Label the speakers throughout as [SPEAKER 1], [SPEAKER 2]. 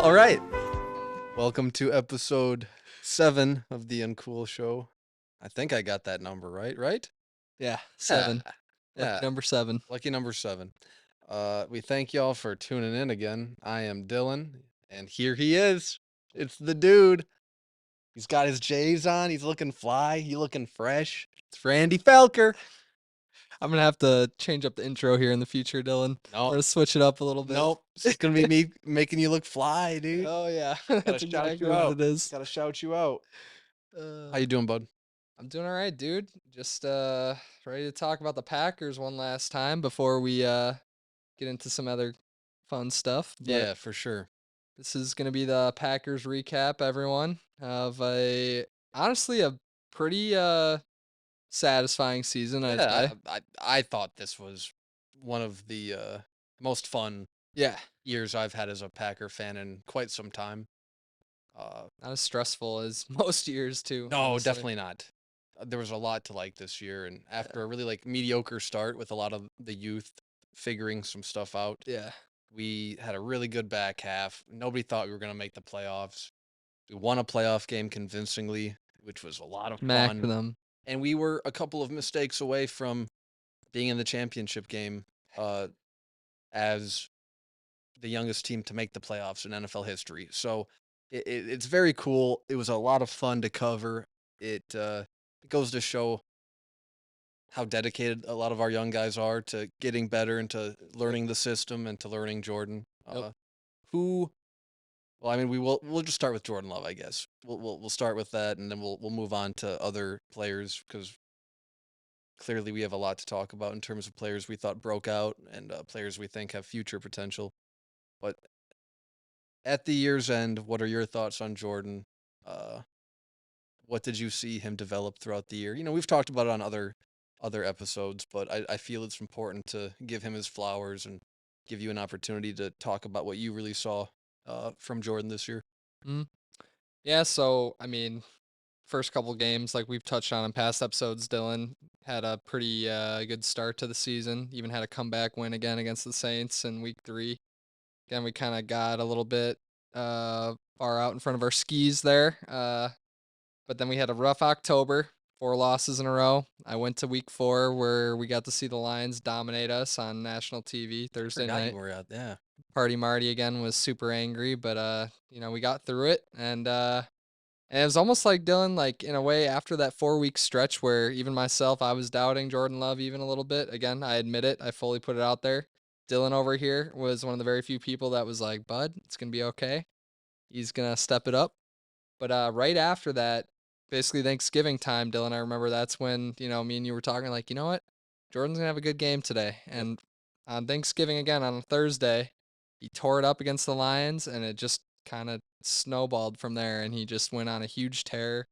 [SPEAKER 1] All right. Welcome to episode 7 of the Uncool show. I think I got that number right, right?
[SPEAKER 2] Yeah,
[SPEAKER 1] Yeah.
[SPEAKER 2] 7. Lucky
[SPEAKER 1] Yeah.
[SPEAKER 2] number 7.
[SPEAKER 1] Lucky number 7. We thank y'all for tuning in again. I am Dylan, and here he is. It's the dude. He's got his J's on. He's looking fly. He looking fresh. It's Randy Felker.
[SPEAKER 2] I'm gonna have to change up the intro here in the future, Dylan. We're
[SPEAKER 1] No,
[SPEAKER 2] gonna switch it up a little bit.
[SPEAKER 1] nope. This is gonna be me making you look fly, dude.
[SPEAKER 2] Oh yeah,
[SPEAKER 1] Gotta
[SPEAKER 2] that's
[SPEAKER 1] shout
[SPEAKER 2] exactly
[SPEAKER 1] you
[SPEAKER 2] what
[SPEAKER 1] out.
[SPEAKER 2] it is.
[SPEAKER 1] Gotta shout you out. How
[SPEAKER 2] Uh,
[SPEAKER 1] you doing, bud?
[SPEAKER 2] I'm doing all right, dude. Just ready to talk about the Packers one last time before we get into some other fun stuff. But
[SPEAKER 1] Yeah, for sure.
[SPEAKER 2] this is gonna be the Packers recap, everyone, of a honestly a pretty satisfying season, I'd
[SPEAKER 1] Yeah,
[SPEAKER 2] say.
[SPEAKER 1] I thought this was one of the most fun
[SPEAKER 2] Yeah,
[SPEAKER 1] years I've had as a Packer fan in quite some time.
[SPEAKER 2] not as stressful as most years too,
[SPEAKER 1] No,
[SPEAKER 2] honestly.
[SPEAKER 1] definitely not. There was a lot to like this year, and
[SPEAKER 2] Yeah.
[SPEAKER 1] after a really like mediocre start with a lot of the youth figuring some stuff out,
[SPEAKER 2] Yeah.
[SPEAKER 1] we had a really good back half. Nobody thought we were going to make the playoffs. We won a playoff game convincingly, which was a lot of
[SPEAKER 2] Smacked
[SPEAKER 1] fun,
[SPEAKER 2] them.
[SPEAKER 1] and we were a couple of mistakes away from being in the championship game. As the youngest team to make the playoffs in NFL history. So it's very cool. It was a lot of fun to cover. It goes to show how dedicated a lot of our young guys are to getting better and to
[SPEAKER 2] Yep.
[SPEAKER 1] learning the system and to learning Jordan.
[SPEAKER 2] Yep.
[SPEAKER 1] Who? Well, I mean, we'll just start with Jordan Love, I guess. We'll start with that, and then we'll move on to other players because clearly we have a lot to talk about in terms of players we thought broke out and players we think have future potential. But at the year's end, what are your thoughts on Jordan? Uh, what did you see him develop throughout the year? You know, we've talked about it on other episodes, but I feel it's important to give him his flowers and give you an opportunity to talk about what you really saw from Jordan this year.
[SPEAKER 2] Mhm. Yeah, so, I mean, first couple games, like we've touched on in past episodes, Dylan had a pretty, good start to the season, even had a comeback win again against the Saints in week 3. Again, we kinda got a little bit, far out in front of our skis there, but then we had a rough October, 4 losses in a row. I went to week 4 where we got to see the Lions dominate us on national TV
[SPEAKER 1] I
[SPEAKER 2] Thursday
[SPEAKER 1] forgot you
[SPEAKER 2] night.
[SPEAKER 1] were out there.
[SPEAKER 2] Party Marty again was super angry, but we got through it and it was almost like Dylan, like in a way after that 4 week stretch where even myself, I was doubting Jordan Love even a little bit. Again, I admit it, I fully put it out there. Dylan over here was one of the very few people that was like, Bud, it's gonna be okay. He's gonna step it up. But right after that, basically Thanksgiving time, Dylan, I remember that's when, me and you were talking like, you know what? Jordan's gonna have a good game today.
[SPEAKER 1] Yep.
[SPEAKER 2] And on Thanksgiving again on Thursday, he tore it up against the Lions and it just kind of snowballed from there and he just went on a huge tear.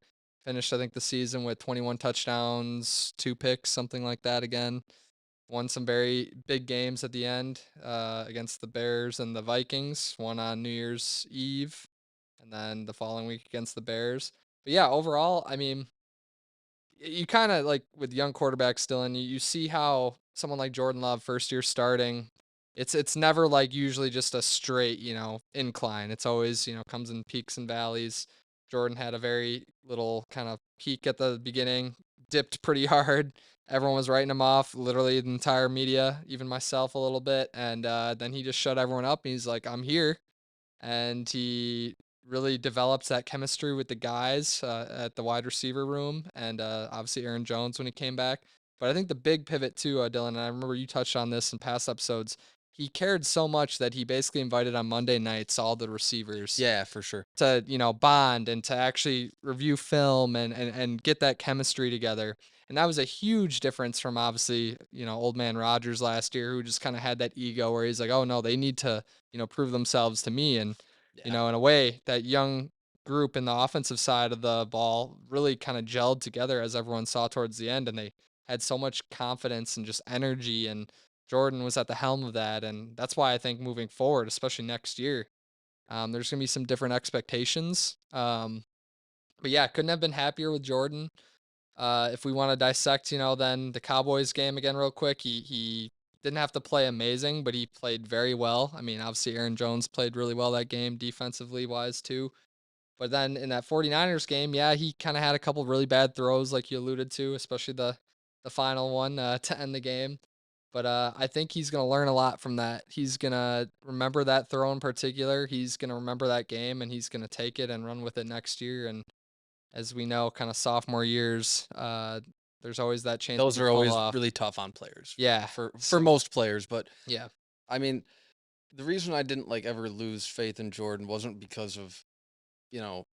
[SPEAKER 2] Finished, I think, the season with 21 touchdowns, 2 picks, something like that again. Won some very big games at the end against the Bears and the Vikings. One on New Year's Eve and then the following week against the Bears. But yeah, overall, I mean, you kind of like with young quarterbacks still, and you see how someone like Jordan Love, first year starting, it's never like usually just a straight incline. It's always comes in peaks and valleys. Jordan had a very little kind of peak at the beginning, dipped pretty hard. Everyone was writing him off, literally the entire media, even myself a little bit, and then he just shut everyone up. And he's like, "I'm here," and he really develops that chemistry with the guys at the wide receiver room, and obviously Aaron Jones when he came back. But I think the big pivot too, Dylan, and I remember you touched on this in past episodes. He cared so much that he basically invited on Monday nights all the receivers
[SPEAKER 1] Yeah, for sure.
[SPEAKER 2] to bond and to actually review film and get that chemistry together. And that was a huge difference from obviously old man Rogers last year, who just kind of had that ego where he's like, oh no, they need to prove themselves to me. And
[SPEAKER 1] Yeah.
[SPEAKER 2] in a way, that young group in the offensive side of the ball really kind of gelled together, as everyone saw towards the end, and they had so much confidence and just energy, and Jordan was at the helm of that. And that's why I think moving forward, especially next year, there's gonna be some different expectations. But yeah, couldn't have been happier with Jordan. If we want to dissect, then the Cowboys game again real quick, he didn't have to play amazing, but he played very well. I mean, obviously Aaron Jones played really well that game, defensively wise too. But then in that 49ers game, yeah, he kind of had a couple really bad throws, like you alluded to, especially the final one to end the game. But I think he's going to learn a lot from that. He's going to remember that throw in particular. He's going to remember that game, and he's going to take it and run with it next year. And as we know, kind of sophomore years, there's always that chance he
[SPEAKER 1] Those
[SPEAKER 2] could
[SPEAKER 1] are
[SPEAKER 2] fall
[SPEAKER 1] always
[SPEAKER 2] off.
[SPEAKER 1] really tough on players
[SPEAKER 2] Yeah.
[SPEAKER 1] for
[SPEAKER 2] So
[SPEAKER 1] most players, but
[SPEAKER 2] yeah.
[SPEAKER 1] I mean, the reason I didn't like ever lose faith in Jordan wasn't because of, you know,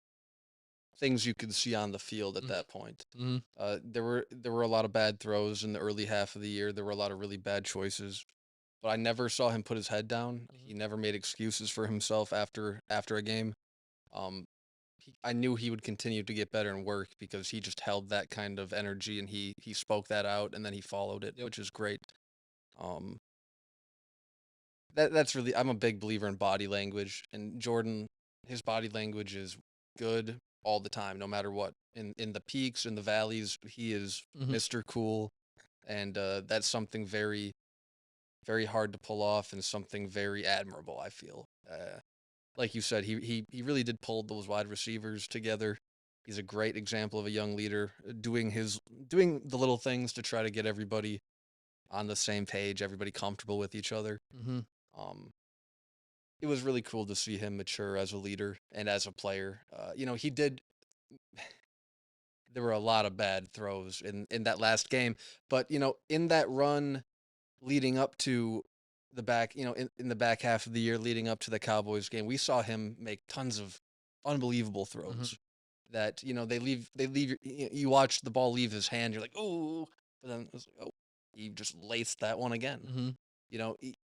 [SPEAKER 1] things you could see on the field at
[SPEAKER 2] Hmm.
[SPEAKER 1] that point.
[SPEAKER 2] Hmm.
[SPEAKER 1] There were a lot of bad throws in the early half of the year. There were a lot of really bad choices, but I never saw him put his head down.
[SPEAKER 2] Hmm.
[SPEAKER 1] He never made excuses for himself after a game. Um, I knew he would continue to get better and work because he just held that kind of energy and he spoke that out and then he followed it,
[SPEAKER 2] Yep.
[SPEAKER 1] which is great. Um, that's really I'm a big believer in body language and Jordan, his body language is good all the time, no matter what. In the peaks and the valleys, he is
[SPEAKER 2] Hmm.
[SPEAKER 1] Mr. Cool, and that's something very hard to pull off and something very admirable. I feel. Like you said, he really did pull those wide receivers together. He's a great example of a young leader doing the little things to try to get everybody on the same page, everybody comfortable with each other.
[SPEAKER 2] Hmm.
[SPEAKER 1] Um, it was really cool to see him mature as a leader and as a player. He did. There were a lot of bad throws in that last game, but in that run leading up to the back, in the back half of the year leading up to the Cowboys game, we saw him make tons of unbelievable
[SPEAKER 2] Hmm.
[SPEAKER 1] throws that, they leave you watch the ball leave his hand, you're like, "Oh," but then it's like, "Oh, he just laced that one again."
[SPEAKER 2] Hmm.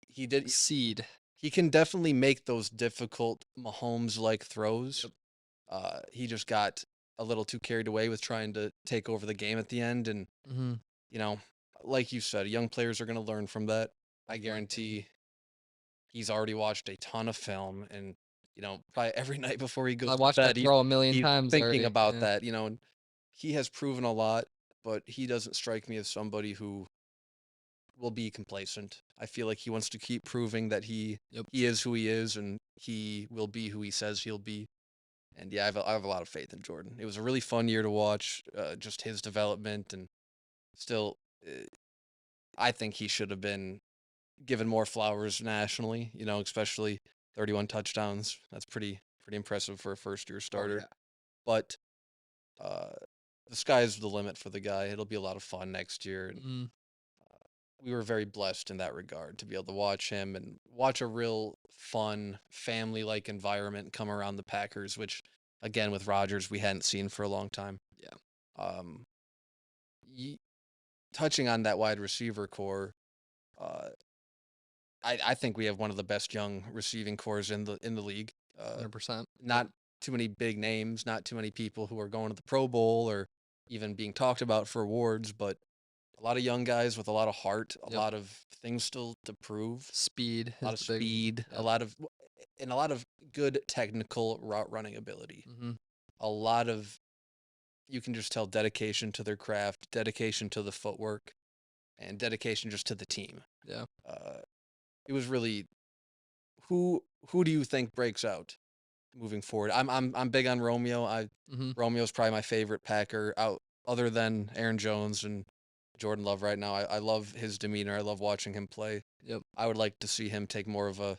[SPEAKER 1] He did
[SPEAKER 2] Seed.
[SPEAKER 1] he can definitely make those difficult Mahomes-like throws.
[SPEAKER 2] Yep.
[SPEAKER 1] He just got a little too carried away with trying to take over the game at the end and,
[SPEAKER 2] Hmm.
[SPEAKER 1] you know, like you said, young players are going to learn from that. I
[SPEAKER 2] Most likely.
[SPEAKER 1] guarantee he's already watched a ton of film and, probably every night before he
[SPEAKER 2] I
[SPEAKER 1] goes to
[SPEAKER 2] watched
[SPEAKER 1] bed,
[SPEAKER 2] that throw a million
[SPEAKER 1] he's
[SPEAKER 2] times
[SPEAKER 1] thinking
[SPEAKER 2] already.
[SPEAKER 1] about
[SPEAKER 2] Yeah.
[SPEAKER 1] that, and he has proven a lot, but he doesn't strike me as somebody who will be complacent. I feel like he wants to keep proving that he
[SPEAKER 2] Yep.
[SPEAKER 1] he is who he is and he will be who he says he'll be. And yeah, I have a lot of faith in Jordan. It was a really fun year to watch, just his development and still, uh, I think he should have been given more flowers nationally, especially 31 touchdowns. That's pretty impressive for a first year
[SPEAKER 2] Oh
[SPEAKER 1] starter.
[SPEAKER 2] yeah.
[SPEAKER 1] But uh, the sky's the limit for the guy. It'll be a lot of fun next year. And
[SPEAKER 2] Mhm.
[SPEAKER 1] we were very blessed in that regard to be able to watch him and watch a real fun family like environment come around the Packers, which again with Rodgers we hadn't seen for a long time.
[SPEAKER 2] Yeah.
[SPEAKER 1] Um, ye- Touching on that wide receiver core, uh, I think we have one of the best young receiving cores in the league. Uh,
[SPEAKER 2] 100%. Yep.
[SPEAKER 1] not too many big names, not too many people who are going to the Pro Bowl or even being talked about for awards, but a lot of young guys with a lot of heart, a
[SPEAKER 2] Yep.
[SPEAKER 1] lot of things still to prove,
[SPEAKER 2] Speed
[SPEAKER 1] a lot
[SPEAKER 2] is
[SPEAKER 1] of
[SPEAKER 2] the big.
[SPEAKER 1] speed,
[SPEAKER 2] Yep.
[SPEAKER 1] and a lot of good technical route running ability.
[SPEAKER 2] Mhm.
[SPEAKER 1] A lot of you can just tell dedication to their craft, dedication to the footwork, and dedication just to the team.
[SPEAKER 2] Yeah.
[SPEAKER 1] Uh, it was really who do you think breaks out moving forward? I'm big on Romeo.
[SPEAKER 2] Mhm.
[SPEAKER 1] Romeo's probably my favorite Packer out other than Aaron Jones and Jordan Love right now. I love his demeanor. I love watching him play.
[SPEAKER 2] Yep.
[SPEAKER 1] I would like to see him take more of an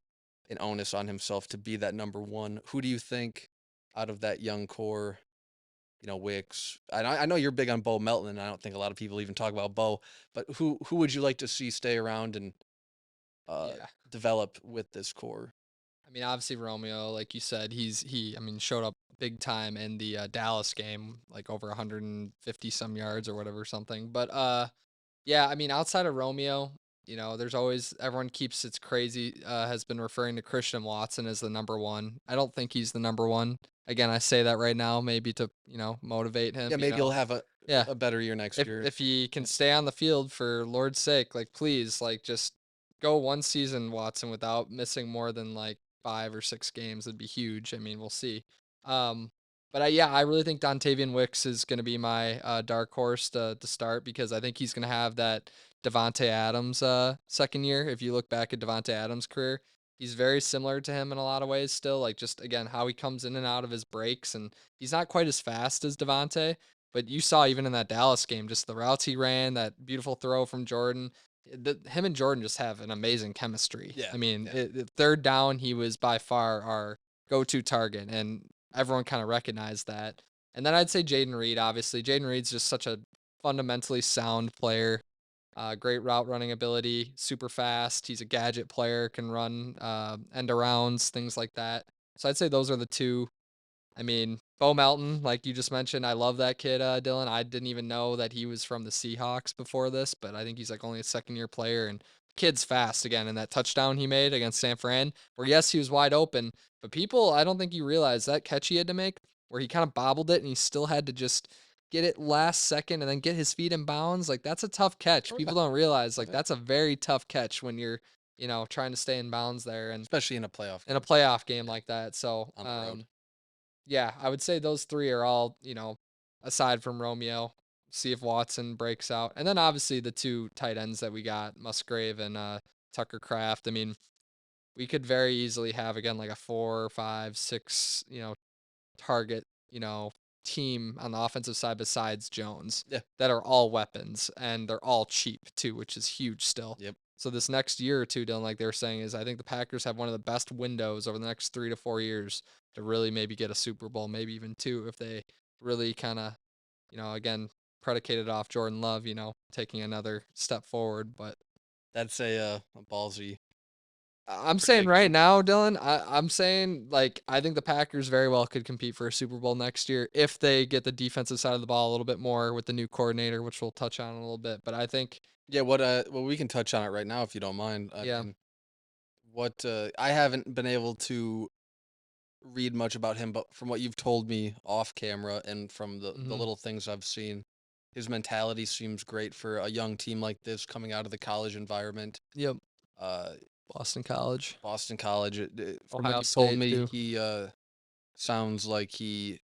[SPEAKER 1] onus on himself to be that number one. Who do you think out of that young core? Wicks. I know you're big on Bo Melton, and I don't think a lot of people even talk about Bo. But who would you like to see stay around and uh,
[SPEAKER 2] Yeah.
[SPEAKER 1] develop with this core?
[SPEAKER 2] I mean, obviously Romeo, like you said, I mean, showed up big time in the Dallas game, like over 150 some yards or whatever something. But yeah, I mean, outside of Romeo, there's always everyone keeps it's crazy has been referring to Christian Watson as the number one. I don't think he's the number one. Again, I say that right now, maybe to motivate him.
[SPEAKER 1] Yeah, maybe he'll have a
[SPEAKER 2] Yeah,
[SPEAKER 1] a better year next year.
[SPEAKER 2] if he can stay on the field for Lord's sake, like please, like just go one season, Watson, without missing more than like 5 or 6 games would be huge. I mean, we'll see. But yeah, I really think Dontavian Wicks is going to be my dark horse to start because I think he's going to have that Devonte Adams' second year. If you look back at Devonte Adams' career, he's very similar to him in a lot of ways still. Like just again how he comes in and out of his breaks, and he's not quite as fast as Devonte, but you saw even in that Dallas game, just the routes he ran, that beautiful throw from Jordan. Him and Jordan just have an amazing chemistry.
[SPEAKER 1] Yeah,
[SPEAKER 2] I mean,
[SPEAKER 1] yeah.
[SPEAKER 2] third down, he was by far our go-to target, and everyone kind of recognized that. And then I'd say Jaden Reed. Obviously, Jaden Reed's just such a fundamentally sound player. Great route running ability, super fast. He's a gadget player, can run end arounds, things like that. So I'd say those are the two. I mean, Bo Melton, like you just mentioned, I love that kid, Dylan. I didn't even know that he was from the Seahawks before this, but I think he's like only a second year player, and the kid's fast again. And that touchdown he made against San Fran, where yes, he was wide open, but people, I don't think you realize that catch he had to make, where he kind of bobbled it and he still had to just get it last second and then get his feet in bounds. Like that's a tough catch.
[SPEAKER 1] Oh, yeah.
[SPEAKER 2] People don't realize
[SPEAKER 1] Oh,
[SPEAKER 2] like
[SPEAKER 1] yeah.
[SPEAKER 2] that's a very tough catch when you're, trying to stay in bounds there and
[SPEAKER 1] Especially in a playoff
[SPEAKER 2] in a
[SPEAKER 1] game.
[SPEAKER 2] playoff game
[SPEAKER 1] Yeah,
[SPEAKER 2] like that. So,
[SPEAKER 1] on the road.
[SPEAKER 2] yeah, I would say those 3 are all, aside from Romeo, see if Watson breaks out. And then obviously the 2 tight ends that we got, Musgrave and, Tucker Kraft. I mean, we could very easily have, again, like a 4, 5, 6, target, team on the offensive side besides Jones
[SPEAKER 1] Yeah.
[SPEAKER 2] that are all weapons, and they're all cheap too, which is huge still.
[SPEAKER 1] Yep.
[SPEAKER 2] So this next year or two, Dylan, like they were saying, is I think the Packers have one of the best windows over the next 3 to 4 years to really maybe get a Super Bowl, maybe even two, if they really kind of, again, predicated off Jordan Love, taking another step forward. But
[SPEAKER 1] That's a ballsy
[SPEAKER 2] I'm saying right
[SPEAKER 1] prediction.
[SPEAKER 2] now, Dylan, I'm saying like I think the Packers very well could compete for a Super Bowl next year if they get the defensive side of the ball a little bit more with the new coordinator, which we'll touch on in a little bit. But I think,
[SPEAKER 1] Yeah, well, we can touch on it right now if you don't mind. I
[SPEAKER 2] yeah,
[SPEAKER 1] mean, what I haven't been able to read much about him, but from what you've told me off camera and from the
[SPEAKER 2] hmm
[SPEAKER 1] little things I've seen, his mentality seems great for a young team like this coming out of the college environment.
[SPEAKER 2] yep,
[SPEAKER 1] Uh,
[SPEAKER 2] Boston College,
[SPEAKER 1] Boston College. From what
[SPEAKER 2] Ohio
[SPEAKER 1] you've told
[SPEAKER 2] State
[SPEAKER 1] me,
[SPEAKER 2] too.
[SPEAKER 1] he sounds like he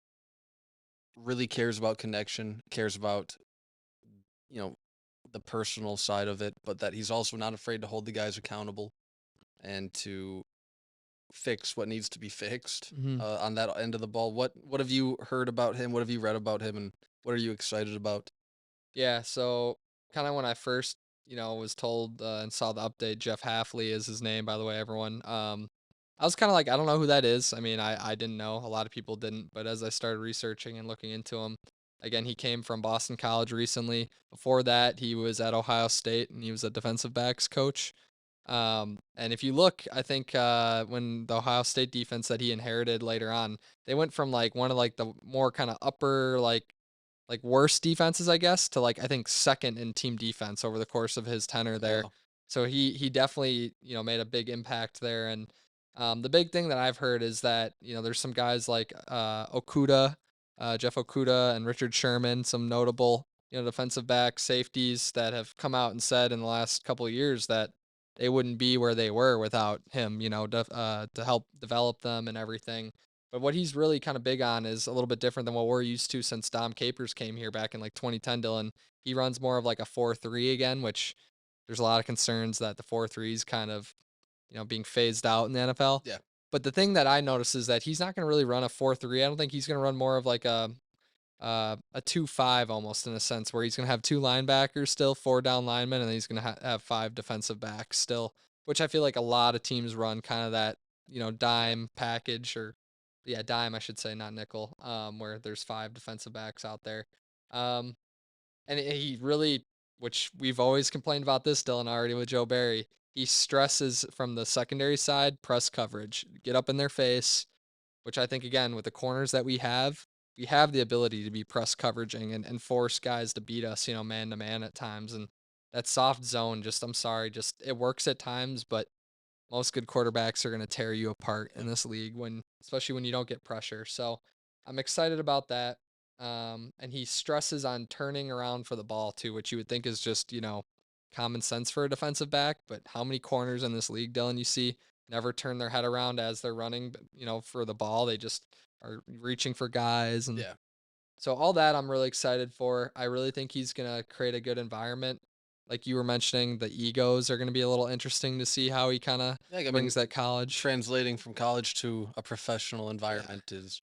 [SPEAKER 1] really cares about connection, cares about you know the personal side of it, but that he's also not afraid to hold the guys accountable and to fix what needs to be fixed
[SPEAKER 2] hmm
[SPEAKER 1] on that end of the ball. What have you heard about him? What have you read about him? And what are you excited about?
[SPEAKER 2] Yeah, so kind of when I first, was told and saw the update, Jeff Halfley is his name, by the way, everyone. I was kind of like, I don't know who that is. I mean, I didn't know. A lot of people didn't. But as I started researching and looking into him, again, he came from Boston College recently. Before that, he was at Ohio State and he was a defensive backs coach. And if you look, I think when the Ohio State defense that he inherited later on, they went from like one of like the more kind of upper like worst defenses, I guess, to like I think second in team defense over the course of his tenure there.
[SPEAKER 1] Oh,
[SPEAKER 2] So he definitely made a big impact there. And the big thing that I've heard is that there's some guys like Okuda, Jeff Okuda, and Richard Sherman, some notable defensive back safeties that have come out and said in the last couple of years that they wouldn't be where they were without him, to help develop them and everything. But what he's really kind of big on is a little bit different than what we're used to since Dom Capers came here back in like 2010, Dylan. He runs more of like a 4-3 again, which there's a lot of concerns that the 4-3 is kind of, being phased out in the NFL.
[SPEAKER 1] yeah,
[SPEAKER 2] But the thing that I notice is that he's not going to really run a 4-3. I don't think he's going to run more of like a 2-5 almost in a sense where he's going to have 2 linebackers still, 4 down linemen, and then he's going to have 5 defensive backs still, which I feel like a lot of teams run kind of that, dime package or yeah, dime I should say, not nickel, where there's 5 defensive backs out there. Um, and he really, which we've always complained about this, Dylan, already with Joe Barry, he stresses from the secondary side press coverage, get up in their face, which I think again with the corners that we have the ability to be press coveraging and force guys to beat us, man to man at times. And that soft zone, just I'm sorry, just it works at times, but most good quarterbacks are going to tear you apart
[SPEAKER 1] yeah,
[SPEAKER 2] in this league when especially when you don't get pressure. So I'm excited about that. And he stresses on turning around for the ball too, which you would think is just, common sense for a defensive back. But how many corners in this league, Dylan, you see never turn their head around as they're running, for the ball. They just are reaching for guys. And
[SPEAKER 1] yeah.
[SPEAKER 2] so all that I'm really excited for. I really think he's going to create a good environment. like you were mentioning, the egos are gonna be a little interesting to see how he kinda
[SPEAKER 1] Yeah, I mean,
[SPEAKER 2] brings that college.
[SPEAKER 1] translating from college to a professional
[SPEAKER 2] Yeah,
[SPEAKER 1] environment is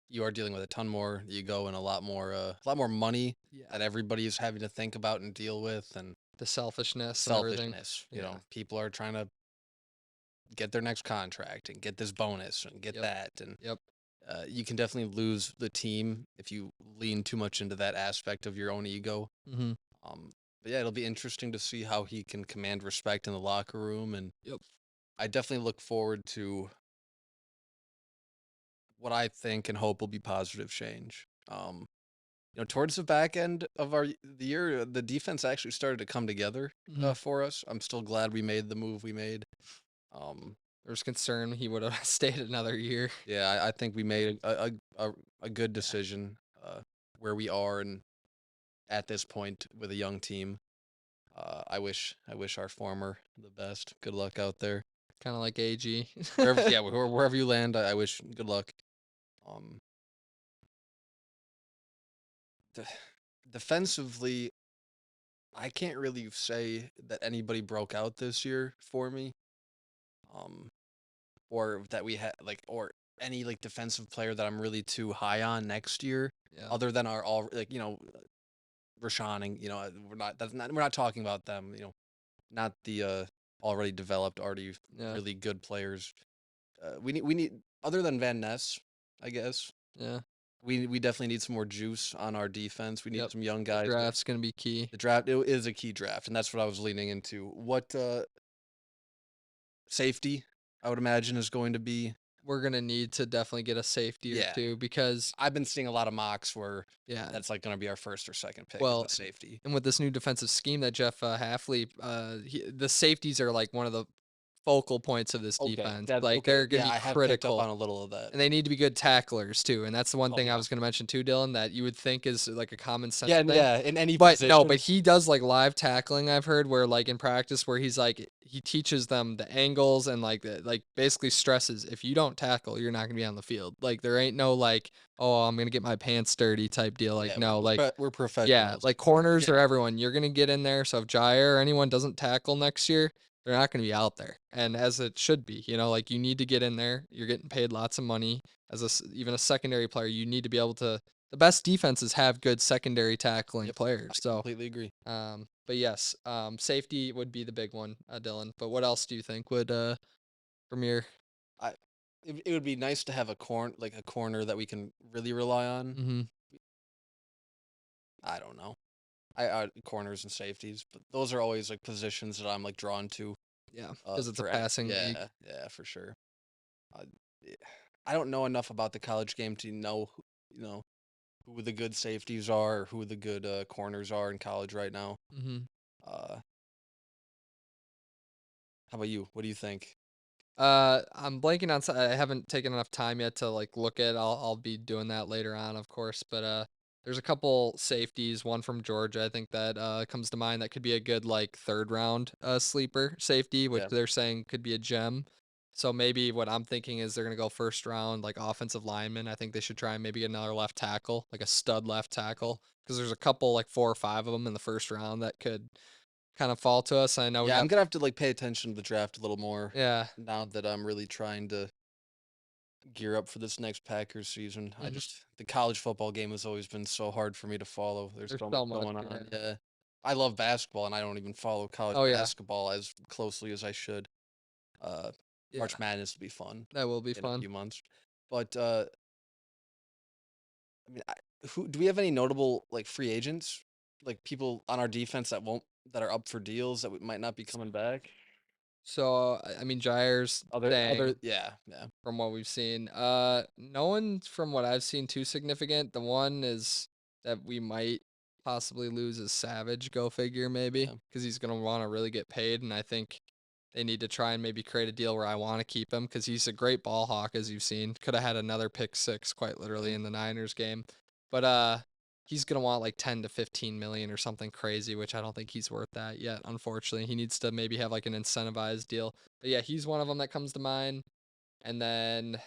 [SPEAKER 1] you are dealing with a ton more ego and a lot more money
[SPEAKER 2] yeah,
[SPEAKER 1] that everybody is having to think about and deal with, and
[SPEAKER 2] the selfishness and everything.
[SPEAKER 1] selfishness. You
[SPEAKER 2] Yeah,
[SPEAKER 1] know, people are trying to get their next contract and get this bonus and get
[SPEAKER 2] yep,
[SPEAKER 1] that, and
[SPEAKER 2] yep,
[SPEAKER 1] you can definitely lose the team if you lean too much into that aspect of your own ego.
[SPEAKER 2] mhm,
[SPEAKER 1] Um, but yeah, it'll be interesting to see how he can command respect in the locker room, and
[SPEAKER 2] yep,
[SPEAKER 1] I definitely look forward to what I think and hope will be positive change. Towards the back end of the year, the defense actually started to come together
[SPEAKER 2] mhm.
[SPEAKER 1] for us. I'm still glad we made the move we made. Um,
[SPEAKER 2] There was concern he would have stayed another year.
[SPEAKER 1] yeah, I think we made a good
[SPEAKER 2] Yeah,
[SPEAKER 1] decision where we are and at this point with a young team. I wish our former the best. Good luck out there.
[SPEAKER 2] kinda like AG.
[SPEAKER 1] Wherever, yeah, wherever you land, I wish good luck. Um, de- Defensively, I can't really say that anybody broke out this year for me. Um, or that we had or any like defensive player that I'm really too high on next year,
[SPEAKER 2] Yeah,
[SPEAKER 1] other than our all Rashaning. We're not talking about them. Not the already developed, already
[SPEAKER 2] yeah,
[SPEAKER 1] really good players. We need other than Van Ness, I guess.
[SPEAKER 2] yeah,
[SPEAKER 1] We definitely need some more juice on our defense. We need
[SPEAKER 2] yep.
[SPEAKER 1] some young
[SPEAKER 2] The
[SPEAKER 1] guys.
[SPEAKER 2] draft's gonna be key.
[SPEAKER 1] The draft it is a key draft, and that's what I was leaning into. What safety I would imagine is going to be.
[SPEAKER 2] We're gonna need to definitely get a safety or
[SPEAKER 1] Yeah,
[SPEAKER 2] 2 because
[SPEAKER 1] I've been seeing a lot of mocks where
[SPEAKER 2] yeah,
[SPEAKER 1] that's like going to be our first or second pick as
[SPEAKER 2] well,
[SPEAKER 1] a safety.
[SPEAKER 2] and with this new defensive scheme that Jeff, Hafley, the safeties are, like, one of the focal points of this
[SPEAKER 1] Okay,
[SPEAKER 2] defense.
[SPEAKER 1] that
[SPEAKER 2] Like,
[SPEAKER 1] okay.
[SPEAKER 2] they're gonna
[SPEAKER 1] Yeah,
[SPEAKER 2] be
[SPEAKER 1] I have picked up
[SPEAKER 2] critical.
[SPEAKER 1] on a little of that.
[SPEAKER 2] And they need to be good tacklers too, and that's the one
[SPEAKER 1] Oh
[SPEAKER 2] thing I
[SPEAKER 1] yeah,
[SPEAKER 2] was gonna mention too, Dylan, that you would think is like a common sense
[SPEAKER 1] yeah, and
[SPEAKER 2] thing.
[SPEAKER 1] yeah. In any
[SPEAKER 2] But no, but
[SPEAKER 1] position.
[SPEAKER 2] he does like live tackling, I've heard, where like in practice where he's like he teaches them the angles and like basically stresses if you don't tackle, you're not gonna be on the field. Like there ain't no like, oh, I'm gonna get my pants dirty type deal. Like
[SPEAKER 1] Yeah,
[SPEAKER 2] no, like
[SPEAKER 1] we're
[SPEAKER 2] yeah,
[SPEAKER 1] professionals.
[SPEAKER 2] like corners
[SPEAKER 1] Yeah,
[SPEAKER 2] or everyone, you're gonna get in there. So if Jair or anyone doesn't tackle next year, they're not gonna be out there. And as it should be, like you need to get in there. You're getting paid lots of money as even a secondary player. You need to be able to. The best defenses have good secondary tackling
[SPEAKER 1] yep. I
[SPEAKER 2] players. So,
[SPEAKER 1] completely agree.
[SPEAKER 2] but yes, safety would be the big one, Dylan. But what else do you think would Premier?
[SPEAKER 1] I it would be nice to have a corner that we can really rely on.
[SPEAKER 2] Mm-hmm.
[SPEAKER 1] I don't know. I corners and safeties, but those are always like positions that I'm like drawn to.
[SPEAKER 2] Yeah, because it's a
[SPEAKER 1] For
[SPEAKER 2] passing league.
[SPEAKER 1] yeah, yeah, for sure. Uh, yeah. I don't know enough about the college game to know, who the good safeties are or who the good corners are in college right now.
[SPEAKER 2] Mm-hmm.
[SPEAKER 1] Uh, how about you? What do you think?
[SPEAKER 2] I'm blanking on. I haven't taken enough time yet to like look at. I'll be doing that later on, of course. But there's a couple safeties. One from Georgia, I think that comes to mind. That could be a good like third round sleeper safety, which
[SPEAKER 1] Yeah,
[SPEAKER 2] they're saying could be a gem. So maybe what I'm thinking is they're gonna go first round like offensive lineman. I think they should try and maybe get another left tackle, like a stud left tackle, because there's a couple like 4 or 5 of them in the first round that could kind of fall to us. I know we
[SPEAKER 1] yeah. I'm
[SPEAKER 2] got
[SPEAKER 1] gonna have to like pay attention to the draft a little more
[SPEAKER 2] yeah.
[SPEAKER 1] now that I'm really trying to gear up for this next Packers season.
[SPEAKER 2] Mhm.
[SPEAKER 1] The college football game has always been so hard for me to follow. There's
[SPEAKER 2] There's
[SPEAKER 1] so much
[SPEAKER 2] so much.
[SPEAKER 1] going
[SPEAKER 2] Yeah.
[SPEAKER 1] on. Yeah. I love basketball and I don't even follow college
[SPEAKER 2] Oh yeah.
[SPEAKER 1] basketball as closely as I should. Uh
[SPEAKER 2] Yeah.
[SPEAKER 1] March Madness will be fun
[SPEAKER 2] That will be
[SPEAKER 1] in a
[SPEAKER 2] fun.
[SPEAKER 1] few months. But I mean, who do we have any notable like free agents? Like people on our defense that are up for deals that might not be coming back?
[SPEAKER 2] So, I mean, Jair's
[SPEAKER 1] Other
[SPEAKER 2] staying
[SPEAKER 1] yeah, yeah.
[SPEAKER 2] from what we've seen. No one from what I've seen too significant. The one is that we might possibly lose is Savage. Go figure, maybe
[SPEAKER 1] Yeah.
[SPEAKER 2] because he's gonna want to really get paid, and I think they need to try and maybe create a deal where I want to keep him because he's a great ball hawk, as you've seen. Could have had another pick six, quite literally,
[SPEAKER 1] Yeah.
[SPEAKER 2] in the Niners game, but he's gonna want like 10 to 15 million or something crazy, which I don't think he's worth that yet. Unfortunately, he needs to maybe have like an incentivized deal. But yeah, he's one of them that comes to mind. And then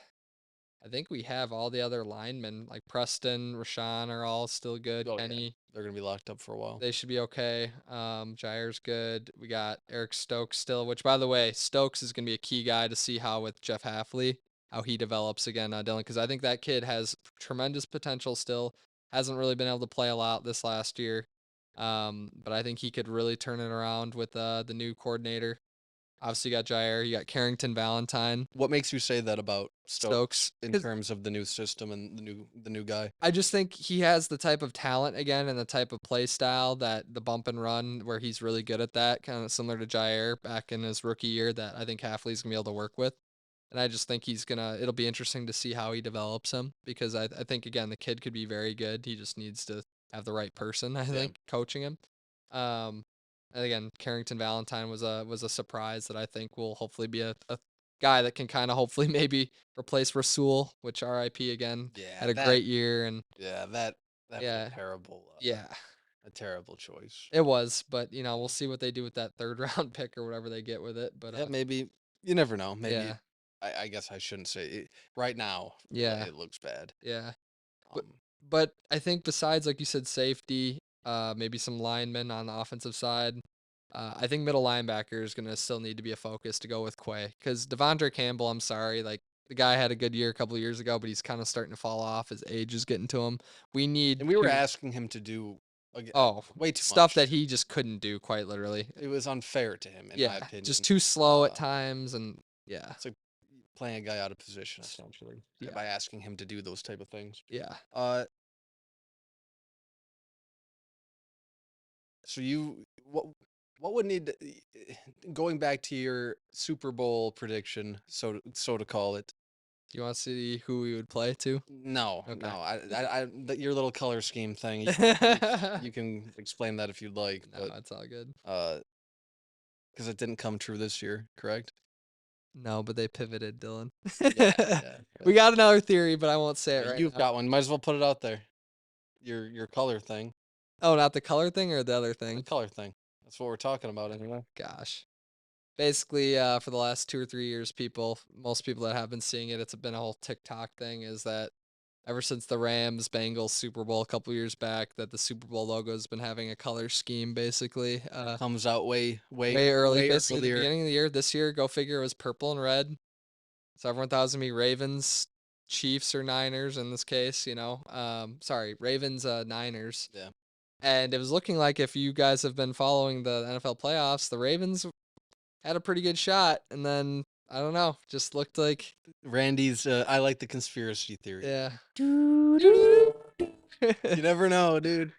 [SPEAKER 2] I think we have all the other linemen, like Preston, Rashawn are all still good.
[SPEAKER 1] Oh yeah,
[SPEAKER 2] Kenny,
[SPEAKER 1] they're gonna be locked up for a while.
[SPEAKER 2] they should be okay. Jair's good. We got Eric Stokes still, which by the way, Stokes is gonna be a key guy to see how with Jeff Halfley, how he develops again, Dylan, because I think that kid has tremendous potential still. Hasn't really been able to play a lot this last year. But I think he could really turn it around with the new coordinator. Obviously, you got Jair, you got Carrington Valentine,
[SPEAKER 1] What makes you say that about Stokes
[SPEAKER 2] Stokes.
[SPEAKER 1] in terms of the new system and the new guy?
[SPEAKER 2] I just think he has the type of talent again and the type of play style that the bump and run where he's really good at that, kind of similar to Jair back in his rookie year that I think Halfley's gonna be able to work with. And I just think it'll be interesting to see how he develops him because I think again the kid could be very good. He just needs to have the right person, I
[SPEAKER 1] Yeah.
[SPEAKER 2] think, coaching him. Um and again, Carrington Valentine was a surprise that I think will hopefully be a guy that can kind of hopefully maybe replace Rasul, which RIP again
[SPEAKER 1] Yeah,
[SPEAKER 2] had a
[SPEAKER 1] that
[SPEAKER 2] great year and
[SPEAKER 1] yeah, that was
[SPEAKER 2] yeah, yeah,
[SPEAKER 1] a terrible choice.
[SPEAKER 2] it was. But we'll see what they do with that third round pick or whatever they get with it. But
[SPEAKER 1] Yeah, maybe you never know. Maybe
[SPEAKER 2] yeah,
[SPEAKER 1] I guess I shouldn't say it. Right now,
[SPEAKER 2] yeah,
[SPEAKER 1] it looks bad.
[SPEAKER 2] yeah. But
[SPEAKER 1] Um,
[SPEAKER 2] but I think besides like you said, safety, maybe some linemen on the offensive side. I think middle linebacker is gonna still need to be a focus to go with Quay because Devondre Campbell. I'm sorry, like the guy had a good year a couple of years ago, but he's kind of starting to fall off. His age is getting to him. We need
[SPEAKER 1] and we were
[SPEAKER 2] to
[SPEAKER 1] asking him to do
[SPEAKER 2] oh
[SPEAKER 1] way too
[SPEAKER 2] stuff that
[SPEAKER 1] much.
[SPEAKER 2] he just couldn't do quite literally.
[SPEAKER 1] It was unfair to him, in my
[SPEAKER 2] Yeah, just
[SPEAKER 1] opinion.
[SPEAKER 2] too slow at
[SPEAKER 1] Uh,
[SPEAKER 2] times, and yeah,
[SPEAKER 1] it's like playing a guy out of position essentially
[SPEAKER 2] yeah,
[SPEAKER 1] by asking him to do those type of things.
[SPEAKER 2] yeah.
[SPEAKER 1] Uh, so what would need to, going back to your Super Bowl prediction, so to call it.
[SPEAKER 2] Do you want to see who we would play to?
[SPEAKER 1] No, no,
[SPEAKER 2] Okay.
[SPEAKER 1] your little color scheme thing. You can explain that if you'd like,
[SPEAKER 2] No,
[SPEAKER 1] but
[SPEAKER 2] it's all good.
[SPEAKER 1] uh, because it didn't come true this year, correct?
[SPEAKER 2] No, but they pivoted, Dylan.
[SPEAKER 1] Yeah, yeah.
[SPEAKER 2] We got another theory, but I won't say it right
[SPEAKER 1] You've
[SPEAKER 2] now.
[SPEAKER 1] got one. Might as well put it out there. Your color thing,
[SPEAKER 2] Oh, not the color thing or the other
[SPEAKER 1] the
[SPEAKER 2] thing?
[SPEAKER 1] color thing. That's what we're talking about anyway.
[SPEAKER 2] Gosh. Basically, for the last 2 or 3 years, most people that have been seeing it, it's been a whole TikTok thing, is that ever since the Rams Bengals Super Bowl a couple years back, that the Super Bowl logo has been having a color scheme, basically.
[SPEAKER 1] Comes out
[SPEAKER 2] Way early,
[SPEAKER 1] way
[SPEAKER 2] basically the
[SPEAKER 1] earlier.
[SPEAKER 2] beginning of the year. This year, go figure, it was purple and red. So everyone thought it was gonna be Ravens, Chiefs or Niners in this case. Sorry, Ravens, Niners.
[SPEAKER 1] Yeah.
[SPEAKER 2] And it was looking like if you guys have been following the NFL playoffs, the Ravens had a pretty good shot, and then I don't know, just looked like
[SPEAKER 1] Randy's. I like the conspiracy theory.
[SPEAKER 2] yeah.
[SPEAKER 1] You never know, dude.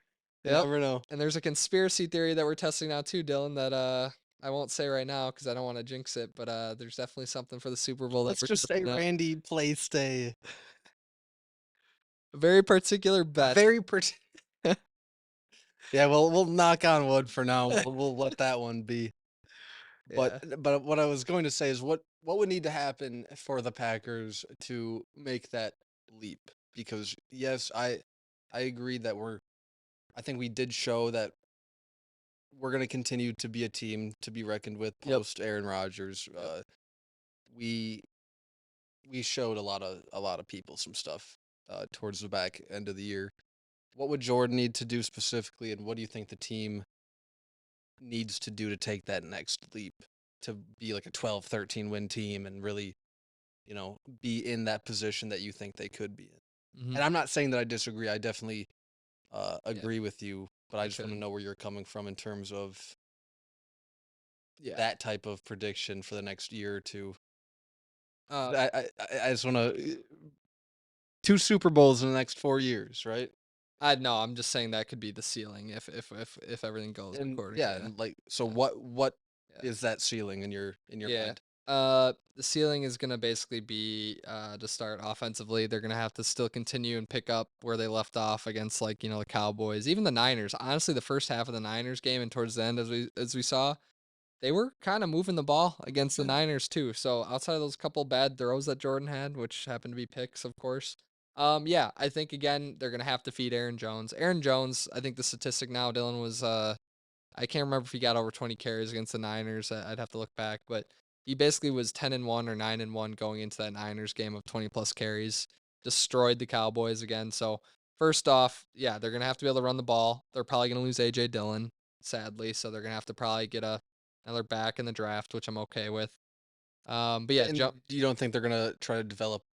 [SPEAKER 1] You
[SPEAKER 2] Yep.
[SPEAKER 1] never know.
[SPEAKER 2] And there's a conspiracy theory that we're testing out too, Dylan, that I won't say right now because I don't want to jinx it, but there's definitely something for the Super Bowl that
[SPEAKER 1] Let's
[SPEAKER 2] we're
[SPEAKER 1] just say
[SPEAKER 2] testing out.
[SPEAKER 1] Randy placed a
[SPEAKER 2] A very particular bet.
[SPEAKER 1] very Yeah, we'll knock on wood for now. We'll let that one be. But
[SPEAKER 2] Yeah.
[SPEAKER 1] but what I was going to say is what would need to happen for the Packers to make that leap? Because yes, I agree that I think we did show that we're going to continue to be a team to be reckoned with
[SPEAKER 2] Yep.
[SPEAKER 1] post Aaron Rodgers.
[SPEAKER 2] Yep.
[SPEAKER 1] We we showed a lot of people some stuff towards the back end of the year. What would Jordan need to do specifically, and what do you think the team needs to do to take that next leap to be like a 12, 13 win team and really, be in that position that you think they could be in?
[SPEAKER 2] Mhm.
[SPEAKER 1] And I'm not saying that I disagree. I definitely
[SPEAKER 2] Yeah.
[SPEAKER 1] agree with you, but I
[SPEAKER 2] I
[SPEAKER 1] just want to
[SPEAKER 2] couldn't.
[SPEAKER 1] know where you're coming from in terms of
[SPEAKER 2] Yeah.
[SPEAKER 1] that type of prediction for the next year or two.
[SPEAKER 2] Uh,
[SPEAKER 1] I just want to two Super Bowls in the next 4 years, right?
[SPEAKER 2] I no, I'm just saying that could be the ceiling if everything goes
[SPEAKER 1] And
[SPEAKER 2] according.
[SPEAKER 1] yeah,
[SPEAKER 2] Yeah.
[SPEAKER 1] and like, so
[SPEAKER 2] Yeah.
[SPEAKER 1] what
[SPEAKER 2] Yeah.
[SPEAKER 1] is that ceiling in your
[SPEAKER 2] Yeah.
[SPEAKER 1] mind?
[SPEAKER 2] The ceiling is gonna basically be to start offensively. They're gonna have to still continue and pick up where they left off against the Cowboys, even the Niners. Honestly, the first half of the Niners game and towards the end, as we saw, they were kind of moving the ball against the
[SPEAKER 1] Yeah.
[SPEAKER 2] Niners too. So outside of those couple bad throws that Jordan had, which happened to be picks, of course. Yeah, I think again they're gonna have to feed Aaron Jones. Aaron Jones, I think the statistic now, Dylan was I can't remember if he got over 20 carries against the Niners. I'd have to look back, but He basically was 10-1 or 9-1 going into that Niners game of 20 plus carries. Destroyed the Cowboys again. So first off, yeah, they're gonna have to be able to run the ball. They're probably gonna lose AJ Dillon, sadly. So they're gonna have to probably get another back in the draft, which I'm okay with. But yeah,
[SPEAKER 1] And you don't think they're gonna try to develop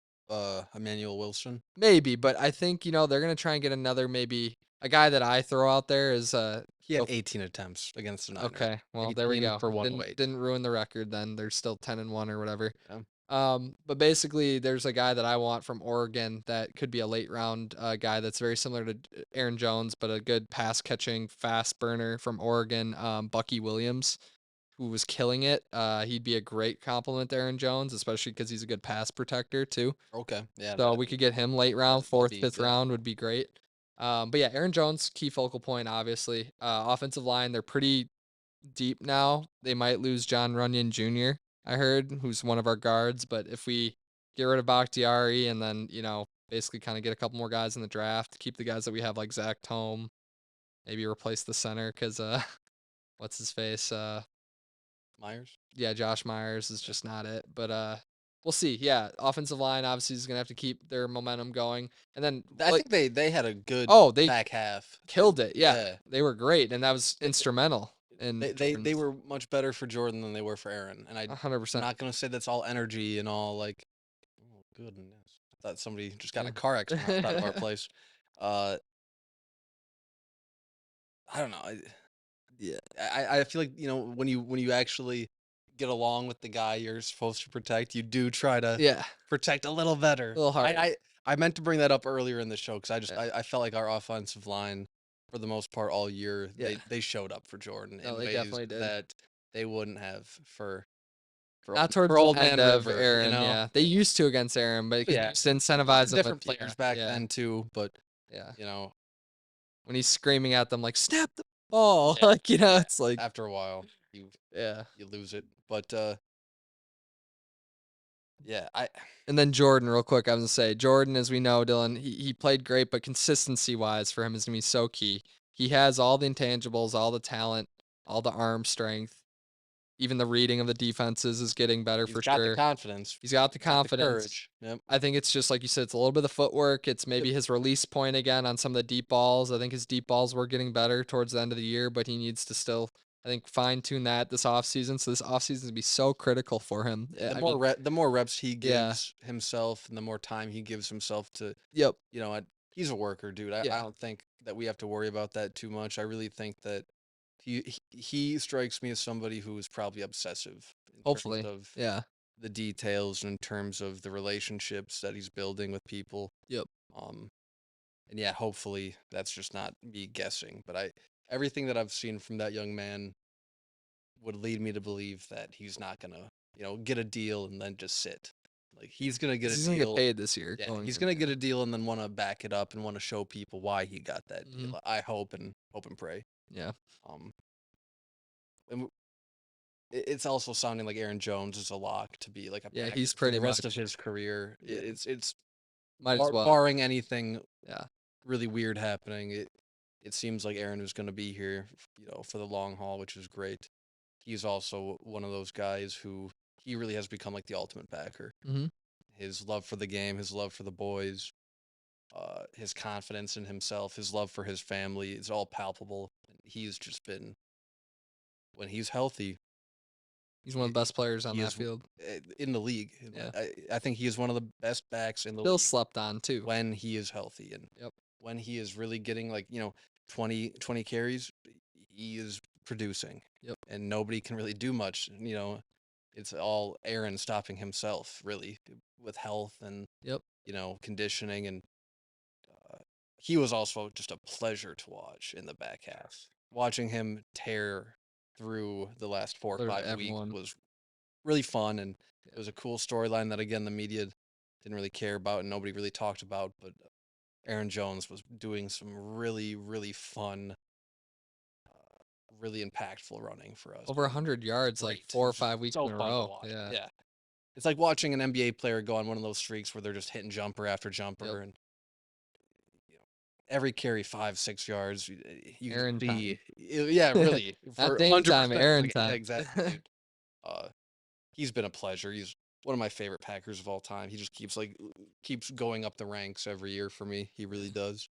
[SPEAKER 1] Emmanuel Wilson?
[SPEAKER 2] maybe, but I think, they're gonna try and get another maybe a guy that I throw out there is
[SPEAKER 1] He had
[SPEAKER 2] go
[SPEAKER 1] 18 attempts against the Niners.
[SPEAKER 2] okay, well, there we
[SPEAKER 1] 18
[SPEAKER 2] go.
[SPEAKER 1] for
[SPEAKER 2] Didn't
[SPEAKER 1] 108.
[SPEAKER 2] didn't ruin the record then. They're still 10-1 or whatever.
[SPEAKER 1] Yeah.
[SPEAKER 2] But basically, there's a guy that I want from Oregon that could be a late round guy that's very similar to Aaron Jones, but a good pass catching, fast burner from Oregon, Bucky Williams, who was killing it. He'd be a great compliment to Aaron Jones, especially because he's a good pass protector too.
[SPEAKER 1] Okay. Yeah,
[SPEAKER 2] So we could get him late round,
[SPEAKER 1] that'd
[SPEAKER 2] fourth,
[SPEAKER 1] be
[SPEAKER 2] fifth round would be great. But yeah, Aaron Jones, key focal point, obviously. Offensive line, they're pretty deep now. They might lose John Runyon Jr., I heard, who's one of our guards. But if we get rid of Bakhtiari and then, basically kind of get a couple more guys in the draft, keep the guys that we have like Zach Tome, maybe replace the center because, what's his face?
[SPEAKER 1] Myers.
[SPEAKER 2] Yeah, Josh Myers is
[SPEAKER 1] Yeah.
[SPEAKER 2] just not it. But we'll see. Yeah, offensive line obviously is gonna have to keep their momentum going. And then
[SPEAKER 1] I think they had a good
[SPEAKER 2] oh, they
[SPEAKER 1] back half.
[SPEAKER 2] killed it. Yeah,
[SPEAKER 1] Yeah.
[SPEAKER 2] they were great, and that was
[SPEAKER 1] It,
[SPEAKER 2] instrumental in
[SPEAKER 1] they
[SPEAKER 2] Jordan's
[SPEAKER 1] were much better for Jordan than they were for Aaron. And I'm
[SPEAKER 2] 100%.
[SPEAKER 1] not gonna say that's all energy and all like, oh goodness. I thought somebody just got in a car accident outside of our
[SPEAKER 2] Yeah.
[SPEAKER 1] place. Uh I don't know.
[SPEAKER 2] Yeah.
[SPEAKER 1] I feel like, when you actually get along with the guy you're supposed to protect, you do try to
[SPEAKER 2] Yeah.
[SPEAKER 1] protect a little better.
[SPEAKER 2] A little hard.
[SPEAKER 1] I meant to bring that up earlier in the show because
[SPEAKER 2] Yeah.
[SPEAKER 1] I felt like our offensive line, for the most part all year,
[SPEAKER 2] Yeah.
[SPEAKER 1] they showed up for Jordan
[SPEAKER 2] No,
[SPEAKER 1] in
[SPEAKER 2] they
[SPEAKER 1] ways
[SPEAKER 2] definitely did.
[SPEAKER 1] that they wouldn't have
[SPEAKER 2] Not
[SPEAKER 1] for
[SPEAKER 2] towards the
[SPEAKER 1] old
[SPEAKER 2] end
[SPEAKER 1] man
[SPEAKER 2] of
[SPEAKER 1] River, you
[SPEAKER 2] Aaron,
[SPEAKER 1] know?
[SPEAKER 2] yeah. They used to against Aaron, but 'cause you
[SPEAKER 1] Yeah,
[SPEAKER 2] used to incentivize them with
[SPEAKER 1] different players
[SPEAKER 2] yeah,
[SPEAKER 1] back
[SPEAKER 2] yeah,
[SPEAKER 1] then too, but
[SPEAKER 2] yeah.
[SPEAKER 1] you know,
[SPEAKER 2] When he's screaming at them like, "Snap the ball!"
[SPEAKER 1] yeah,
[SPEAKER 2] Like,
[SPEAKER 1] yeah.
[SPEAKER 2] it's like
[SPEAKER 1] After a while, you
[SPEAKER 2] yeah.
[SPEAKER 1] you lose it, but yeah, I
[SPEAKER 2] And then Jordan, real quick, I was gonna say, Jordan, as we know, Dylan, he played great, but consistency wise for him is gonna be so key. He has all the intangibles, all the talent, all the arm strength. Even the reading of the defenses is getting better
[SPEAKER 1] he's
[SPEAKER 2] for
[SPEAKER 1] got the
[SPEAKER 2] sure.
[SPEAKER 1] confidence,
[SPEAKER 2] He's got the
[SPEAKER 1] got the
[SPEAKER 2] confidence.
[SPEAKER 1] courage. Yep.
[SPEAKER 2] I think it's just like you said, it's a little bit of footwork. It's
[SPEAKER 1] Yep.
[SPEAKER 2] maybe his release point again on some of the deep balls. I think his deep balls were getting better towards the end of the year, but he needs to still, I think, fine tune that this offseason. So this offseason is gonna be so critical for him.
[SPEAKER 1] The
[SPEAKER 2] I mean,
[SPEAKER 1] the more reps he
[SPEAKER 2] yeah.
[SPEAKER 1] gives himself and the more time he gives himself to,
[SPEAKER 2] Yep.
[SPEAKER 1] he's a worker, dude. I
[SPEAKER 2] Yeah.
[SPEAKER 1] don't think that we have to worry about that too much. I really think that he strikes me as somebody who is probably obsessive in terms
[SPEAKER 2] Hopefully.
[SPEAKER 1] of
[SPEAKER 2] Yeah.
[SPEAKER 1] the details and in terms of the relationships that he's building with people.
[SPEAKER 2] Yep.
[SPEAKER 1] Um, and yeah, hopefully that's just not me guessing, but everything that I've seen from that young man would lead me to believe that he's not gonna, get a deal and then just sit. Like he's gonna get
[SPEAKER 2] 'Cause
[SPEAKER 1] a
[SPEAKER 2] he's gonna get
[SPEAKER 1] deal.
[SPEAKER 2] paid this year
[SPEAKER 1] Yeah,
[SPEAKER 2] going
[SPEAKER 1] he's
[SPEAKER 2] from
[SPEAKER 1] gonna get
[SPEAKER 2] yeah.
[SPEAKER 1] a deal and then want to back it up and want to show people why he got that
[SPEAKER 2] Mhm.
[SPEAKER 1] deal. I hope and pray.
[SPEAKER 2] Yeah.
[SPEAKER 1] Um, and it's also sounding like Aaron Jones is a lock to be like a
[SPEAKER 2] Yeah,
[SPEAKER 1] back
[SPEAKER 2] he's
[SPEAKER 1] for
[SPEAKER 2] pretty
[SPEAKER 1] the rest of
[SPEAKER 2] much
[SPEAKER 1] his career.
[SPEAKER 2] yeah.
[SPEAKER 1] It's
[SPEAKER 2] Might as well.
[SPEAKER 1] barring anything
[SPEAKER 2] Yeah.
[SPEAKER 1] really weird happening. It seems like Aaron is going to be here, for the long haul, which is great. He's also one of those guys who he really has become like the ultimate backer.
[SPEAKER 2] Mhm.
[SPEAKER 1] His love for the game, his love for the boys, his confidence in himself, his love for his family is all palpable. He's just been when he's healthy,
[SPEAKER 2] He's one of
[SPEAKER 1] he,
[SPEAKER 2] the best players on
[SPEAKER 1] he
[SPEAKER 2] that
[SPEAKER 1] is
[SPEAKER 2] field.
[SPEAKER 1] in the league.
[SPEAKER 2] Yeah.
[SPEAKER 1] I think he is one of the best backs in the
[SPEAKER 2] Still
[SPEAKER 1] league
[SPEAKER 2] slept on too.
[SPEAKER 1] when he is healthy and
[SPEAKER 2] Yep.
[SPEAKER 1] when he is really getting like 20 carries, he is producing,
[SPEAKER 2] Yep.
[SPEAKER 1] and nobody can really do much. It's all Aaron stopping himself really with health and
[SPEAKER 2] Yep.
[SPEAKER 1] conditioning, and uh, he was also just a pleasure to watch in the back half. Watching him tear through the last four or
[SPEAKER 2] Literally
[SPEAKER 1] 5 weeks
[SPEAKER 2] everyone.
[SPEAKER 1] was really fun, and
[SPEAKER 2] Yeah.
[SPEAKER 1] it was a cool storyline that again the media didn't really care about and nobody really talked about, but Aaron Jones was doing some really, really fun, really impactful running for us.
[SPEAKER 2] Over
[SPEAKER 1] It was
[SPEAKER 2] 100 yards like
[SPEAKER 1] great. It
[SPEAKER 2] 4 or
[SPEAKER 1] was just
[SPEAKER 2] 5 weeks
[SPEAKER 1] so
[SPEAKER 2] in a
[SPEAKER 1] fun to
[SPEAKER 2] row.
[SPEAKER 1] watch.
[SPEAKER 2] Yeah.
[SPEAKER 1] Yeah. It's like watching an NBA player go on one of those streaks where they're just hitting jumper after
[SPEAKER 2] Yep.
[SPEAKER 1] jumper and you know, every carry 5, 6 yards. You can
[SPEAKER 2] Aaron time.
[SPEAKER 1] see, yeah, really
[SPEAKER 2] Not
[SPEAKER 1] for
[SPEAKER 2] Dame time,
[SPEAKER 1] 100%.
[SPEAKER 2] Aaron
[SPEAKER 1] Like, yeah,
[SPEAKER 2] time.
[SPEAKER 1] exactly, dude. Uh, he's been a pleasure. He's one of my favorite Packers of all time. He just keeps keeps going up the ranks every year for me. He really does.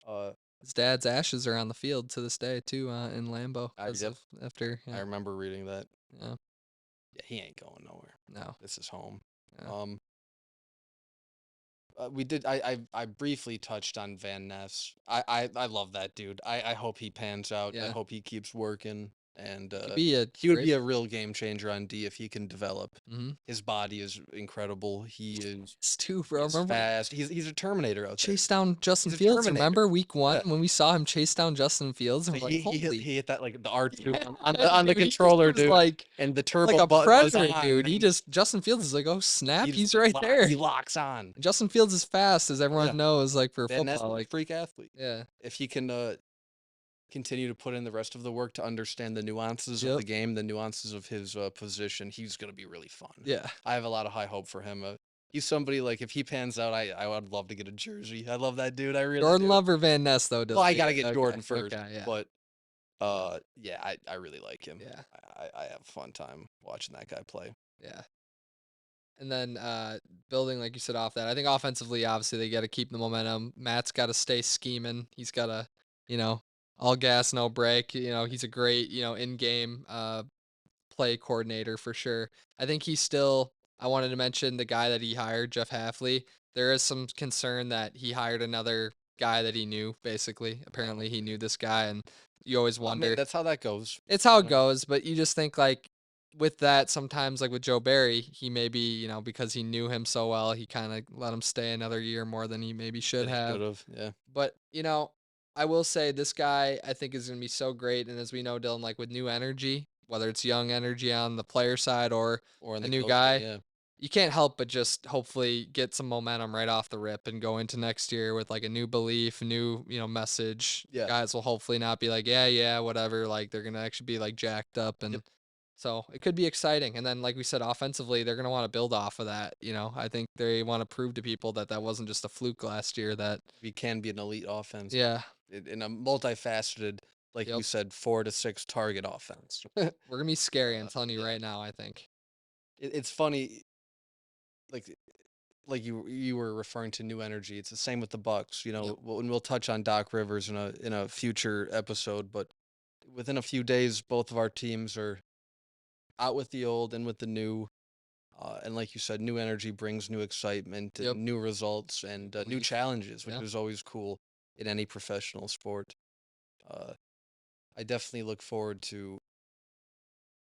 [SPEAKER 1] Uh,
[SPEAKER 2] His dad's ashes are on the field to this day too, in Lambeau because
[SPEAKER 1] yep,
[SPEAKER 2] of after
[SPEAKER 1] I
[SPEAKER 2] yeah,
[SPEAKER 1] remember reading that.
[SPEAKER 2] yeah,
[SPEAKER 1] Yeah, he ain't going nowhere.
[SPEAKER 2] no,
[SPEAKER 1] This is home.
[SPEAKER 2] yeah,
[SPEAKER 1] Um, we did. I briefly touched on Van Ness. I love that dude. I hope he pans out. I
[SPEAKER 2] yeah.
[SPEAKER 1] hope he keeps working, and
[SPEAKER 2] He could be a
[SPEAKER 1] he would
[SPEAKER 2] great
[SPEAKER 1] be a real game changer on D if he can develop.
[SPEAKER 2] mhm.
[SPEAKER 1] His body is incredible. He
[SPEAKER 2] It's too,
[SPEAKER 1] he
[SPEAKER 2] bro.
[SPEAKER 1] is
[SPEAKER 2] Remember when
[SPEAKER 1] fast. He's a Terminator out there.
[SPEAKER 2] chase down Justin
[SPEAKER 1] He's a
[SPEAKER 2] Fields?
[SPEAKER 1] Terminator.
[SPEAKER 2] Remember week 1
[SPEAKER 1] Yeah.
[SPEAKER 2] when we saw him chase down Justin Fields and
[SPEAKER 1] So
[SPEAKER 2] we're like, "Holy."
[SPEAKER 1] he hit that like the R2
[SPEAKER 2] Yeah,
[SPEAKER 1] on the
[SPEAKER 2] dude, he just
[SPEAKER 1] controller,
[SPEAKER 2] was
[SPEAKER 1] dude, and the
[SPEAKER 2] like
[SPEAKER 1] turbo
[SPEAKER 2] a
[SPEAKER 1] button was
[SPEAKER 2] predator,
[SPEAKER 1] on,
[SPEAKER 2] dude. He
[SPEAKER 1] man.
[SPEAKER 2] just Justin Fields is like, "Oh, snap,
[SPEAKER 1] He just
[SPEAKER 2] he's right there."
[SPEAKER 1] he locks on.
[SPEAKER 2] And Justin Fields is fast, as
[SPEAKER 1] Yeah,
[SPEAKER 2] everyone knows, like, for
[SPEAKER 1] Van Ness
[SPEAKER 2] football,
[SPEAKER 1] is a
[SPEAKER 2] like
[SPEAKER 1] freak athlete.
[SPEAKER 2] yeah.
[SPEAKER 1] If he can continue to put in the rest of the work to understand the nuances of
[SPEAKER 2] Yep.
[SPEAKER 1] the game, the nuances of his position, he's gonna be really fun.
[SPEAKER 2] Yeah.
[SPEAKER 1] I have a lot of high hope for him. He's somebody like if he pans out, I would love to get a jersey. I love that dude. I really
[SPEAKER 2] Jordan
[SPEAKER 1] do.
[SPEAKER 2] Love or Van Ness, though,
[SPEAKER 1] Well, I
[SPEAKER 2] yeah,
[SPEAKER 1] gotta get
[SPEAKER 2] okay,
[SPEAKER 1] Jordan first,
[SPEAKER 2] okay, yeah,
[SPEAKER 1] but yeah, I really like him.
[SPEAKER 2] yeah,
[SPEAKER 1] I have a fun time watching that guy play.
[SPEAKER 2] yeah. And then, building, like you said, off that, I think offensively, obviously, they gotta keep the momentum. Matt's gotta stay scheming. He's gotta, you know, all gas, no break. He's a great, in-game, play coordinator for sure. I think he's still I wanted to mention the guy that he hired, Jeff Halfley. There is some concern that he hired another guy that he knew, basically.
[SPEAKER 1] Oh,
[SPEAKER 2] Apparently, he knew this guy, and you always
[SPEAKER 1] well, I mean,
[SPEAKER 2] wonder.
[SPEAKER 1] that's how that goes.
[SPEAKER 2] It's how
[SPEAKER 1] You
[SPEAKER 2] it
[SPEAKER 1] know,
[SPEAKER 2] goes, but you just think like with that sometimes like with Joe Barry, he maybe, because he knew him so well, he kind of let him stay another year more than he maybe should
[SPEAKER 1] that he
[SPEAKER 2] have.
[SPEAKER 1] should have. Yeah,
[SPEAKER 2] But, I will say this guy I think is going to be so great, and as we know, Dylan, like with new energy, whether it's young energy on the player side or
[SPEAKER 1] or in
[SPEAKER 2] a
[SPEAKER 1] the
[SPEAKER 2] new
[SPEAKER 1] coaching.
[SPEAKER 2] guy,
[SPEAKER 1] Yeah,
[SPEAKER 2] you can't help but just hopefully get some momentum right off the rip and go into next year with like a new belief, new, message.
[SPEAKER 1] yeah.
[SPEAKER 2] Guys will hopefully not be like, yeah, yeah, whatever. Like they're gonna actually be like jacked up,
[SPEAKER 1] Yep.
[SPEAKER 2] and so it could be exciting. And then, like we said, offensively, they're gonna want to build off of that. I think they want to prove to people that that wasn't just a fluke last year. That
[SPEAKER 1] We can be an elite offense
[SPEAKER 2] yeah,
[SPEAKER 1] in a multifaceted, like you
[SPEAKER 2] yep,
[SPEAKER 1] said, 4 to 6 target offense.
[SPEAKER 2] we're gonna be scary. I'm telling you
[SPEAKER 1] Yeah,
[SPEAKER 2] right now. I think.
[SPEAKER 1] it's funny. Like you were referring to new energy. It's the same with the Bucks.
[SPEAKER 2] Yep.
[SPEAKER 1] And we'll touch on Doc Rivers in a future episode. But within a few days, both of our teams are out with the old and with the new. And like you said, new energy brings new excitement,
[SPEAKER 2] Yep.
[SPEAKER 1] new results, and new
[SPEAKER 2] Belief.
[SPEAKER 1] challenges, which
[SPEAKER 2] Yeah.
[SPEAKER 1] is always cool in any professional sport. Uh, I definitely look forward to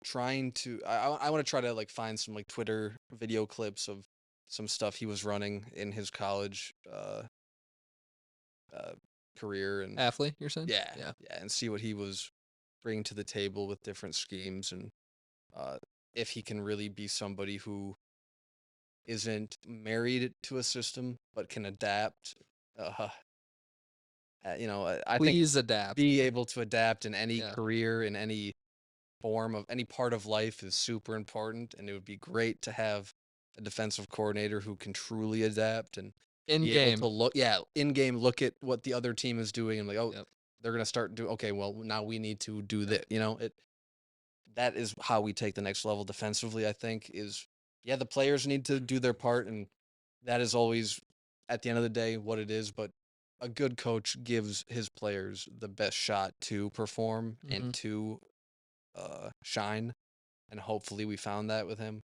[SPEAKER 1] trying to. I want to try to like find some like Twitter video clips of some stuff he was running in his college uh, career, and
[SPEAKER 2] Halfley, you're saying?
[SPEAKER 1] yeah,
[SPEAKER 2] Yeah.
[SPEAKER 1] yeah, and see what he was bringing to the table with different schemes, and uh, if he can really be somebody who isn't married to a system but can adapt. Uh, I think
[SPEAKER 2] Please adapt.
[SPEAKER 1] be able to adapt in any
[SPEAKER 2] Yeah.
[SPEAKER 1] career, in any form of any part of life is super important, and it would be great to have a defensive coordinator who can truly adapt and
[SPEAKER 2] In
[SPEAKER 1] be able
[SPEAKER 2] game.
[SPEAKER 1] to look, yeah, in game, look at what the other team is doing and like, oh,
[SPEAKER 2] Yep.
[SPEAKER 1] they're gonna start do okay, well now we need to do
[SPEAKER 2] Yep.
[SPEAKER 1] that. That is how we take the next level defensively. I think is yeah, the players need to do their part, and that is always at the end of the day what it is. But a good coach gives his players the best shot to perform and
[SPEAKER 2] Mhm.
[SPEAKER 1] to shine, and hopefully we found that with him.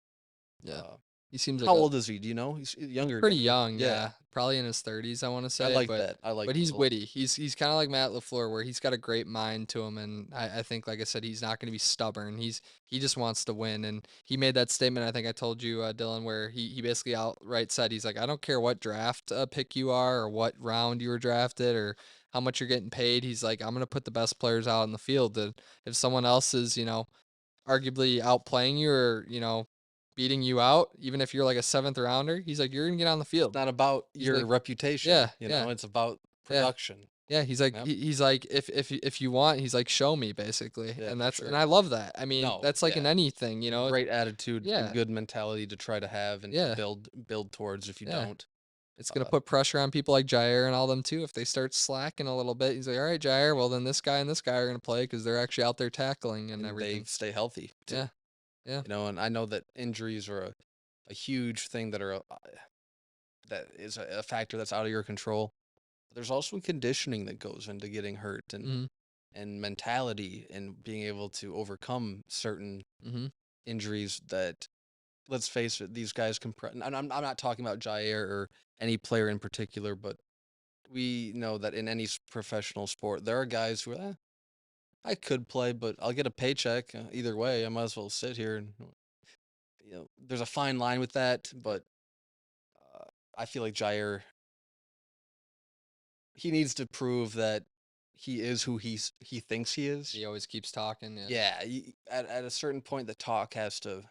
[SPEAKER 2] Yeah.
[SPEAKER 1] Uh,
[SPEAKER 2] He seems like
[SPEAKER 1] how
[SPEAKER 2] a
[SPEAKER 1] old is he? Do you know? He's a
[SPEAKER 2] He's
[SPEAKER 1] younger guy,
[SPEAKER 2] pretty
[SPEAKER 1] right?
[SPEAKER 2] young,
[SPEAKER 1] Yeah,
[SPEAKER 2] yeah, probably in his 30s, I wanna
[SPEAKER 1] I
[SPEAKER 2] say,
[SPEAKER 1] like
[SPEAKER 2] but
[SPEAKER 1] that. I like
[SPEAKER 2] but
[SPEAKER 1] that
[SPEAKER 2] he's
[SPEAKER 1] a lot.
[SPEAKER 2] witty. He's kinda like Matt LaFleur, where he's got a great mind to him, and I think, like I said, he's not gonna be stubborn. He just wants to win, and he made that statement, I think I told you, Dylan, where he basically outright said, he's like, "I don't care what draft, pick you are or what round you were drafted or how much you're getting paid." He's like, "I'm gonna put the best players out in the field, and if someone else is, arguably outplaying you or, beating you out, even if you're like a seventh rounder, he's like, you're gonna get on the
[SPEAKER 1] It's
[SPEAKER 2] field."
[SPEAKER 1] not about
[SPEAKER 2] He's
[SPEAKER 1] your
[SPEAKER 2] like,
[SPEAKER 1] reputation,
[SPEAKER 2] yeah, yeah,
[SPEAKER 1] it's about
[SPEAKER 2] yeah,
[SPEAKER 1] production.
[SPEAKER 2] yeah. He's like,
[SPEAKER 1] Yep.
[SPEAKER 2] he's like, if you want, he's like, show me basically,
[SPEAKER 1] Yeah,
[SPEAKER 2] and
[SPEAKER 1] for
[SPEAKER 2] and
[SPEAKER 1] sure.
[SPEAKER 2] I love that. I mean,
[SPEAKER 1] No,
[SPEAKER 2] that's like in
[SPEAKER 1] yeah.
[SPEAKER 2] anything,
[SPEAKER 1] It's a great attitude and
[SPEAKER 2] yeah,
[SPEAKER 1] good mentality to try to have and to
[SPEAKER 2] yeah,
[SPEAKER 1] build towards if you
[SPEAKER 2] yeah.
[SPEAKER 1] don't.
[SPEAKER 2] It's gonna
[SPEAKER 1] Uh,
[SPEAKER 2] put pressure on people like Jair and all them too. If they start slacking a little bit, he's like, all right, Jair, well then this guy and this guy are gonna play because they're actually out there tackling and
[SPEAKER 1] and they
[SPEAKER 2] everything.
[SPEAKER 1] stay healthy too.
[SPEAKER 2] Yeah. Yeah.
[SPEAKER 1] And I know that injuries are a huge thing that is a factor that's out of your control. But there's also conditioning that goes into getting hurt
[SPEAKER 2] Mhm.
[SPEAKER 1] and mentality and being able to overcome certain
[SPEAKER 2] Mhm.
[SPEAKER 1] injuries that, let's face it, these guys can. And I'm not talking about Jair or any player in particular, but we know that in any professional sport, there are guys who are, I could play, but I'll get a paycheck either way. I might as well sit here and there's a fine line with that, but uh, I feel like Jair, he needs to prove that he is who he thinks he is.
[SPEAKER 2] He always keeps talking, yeah.
[SPEAKER 1] Yeah, at a certain point, the talk has to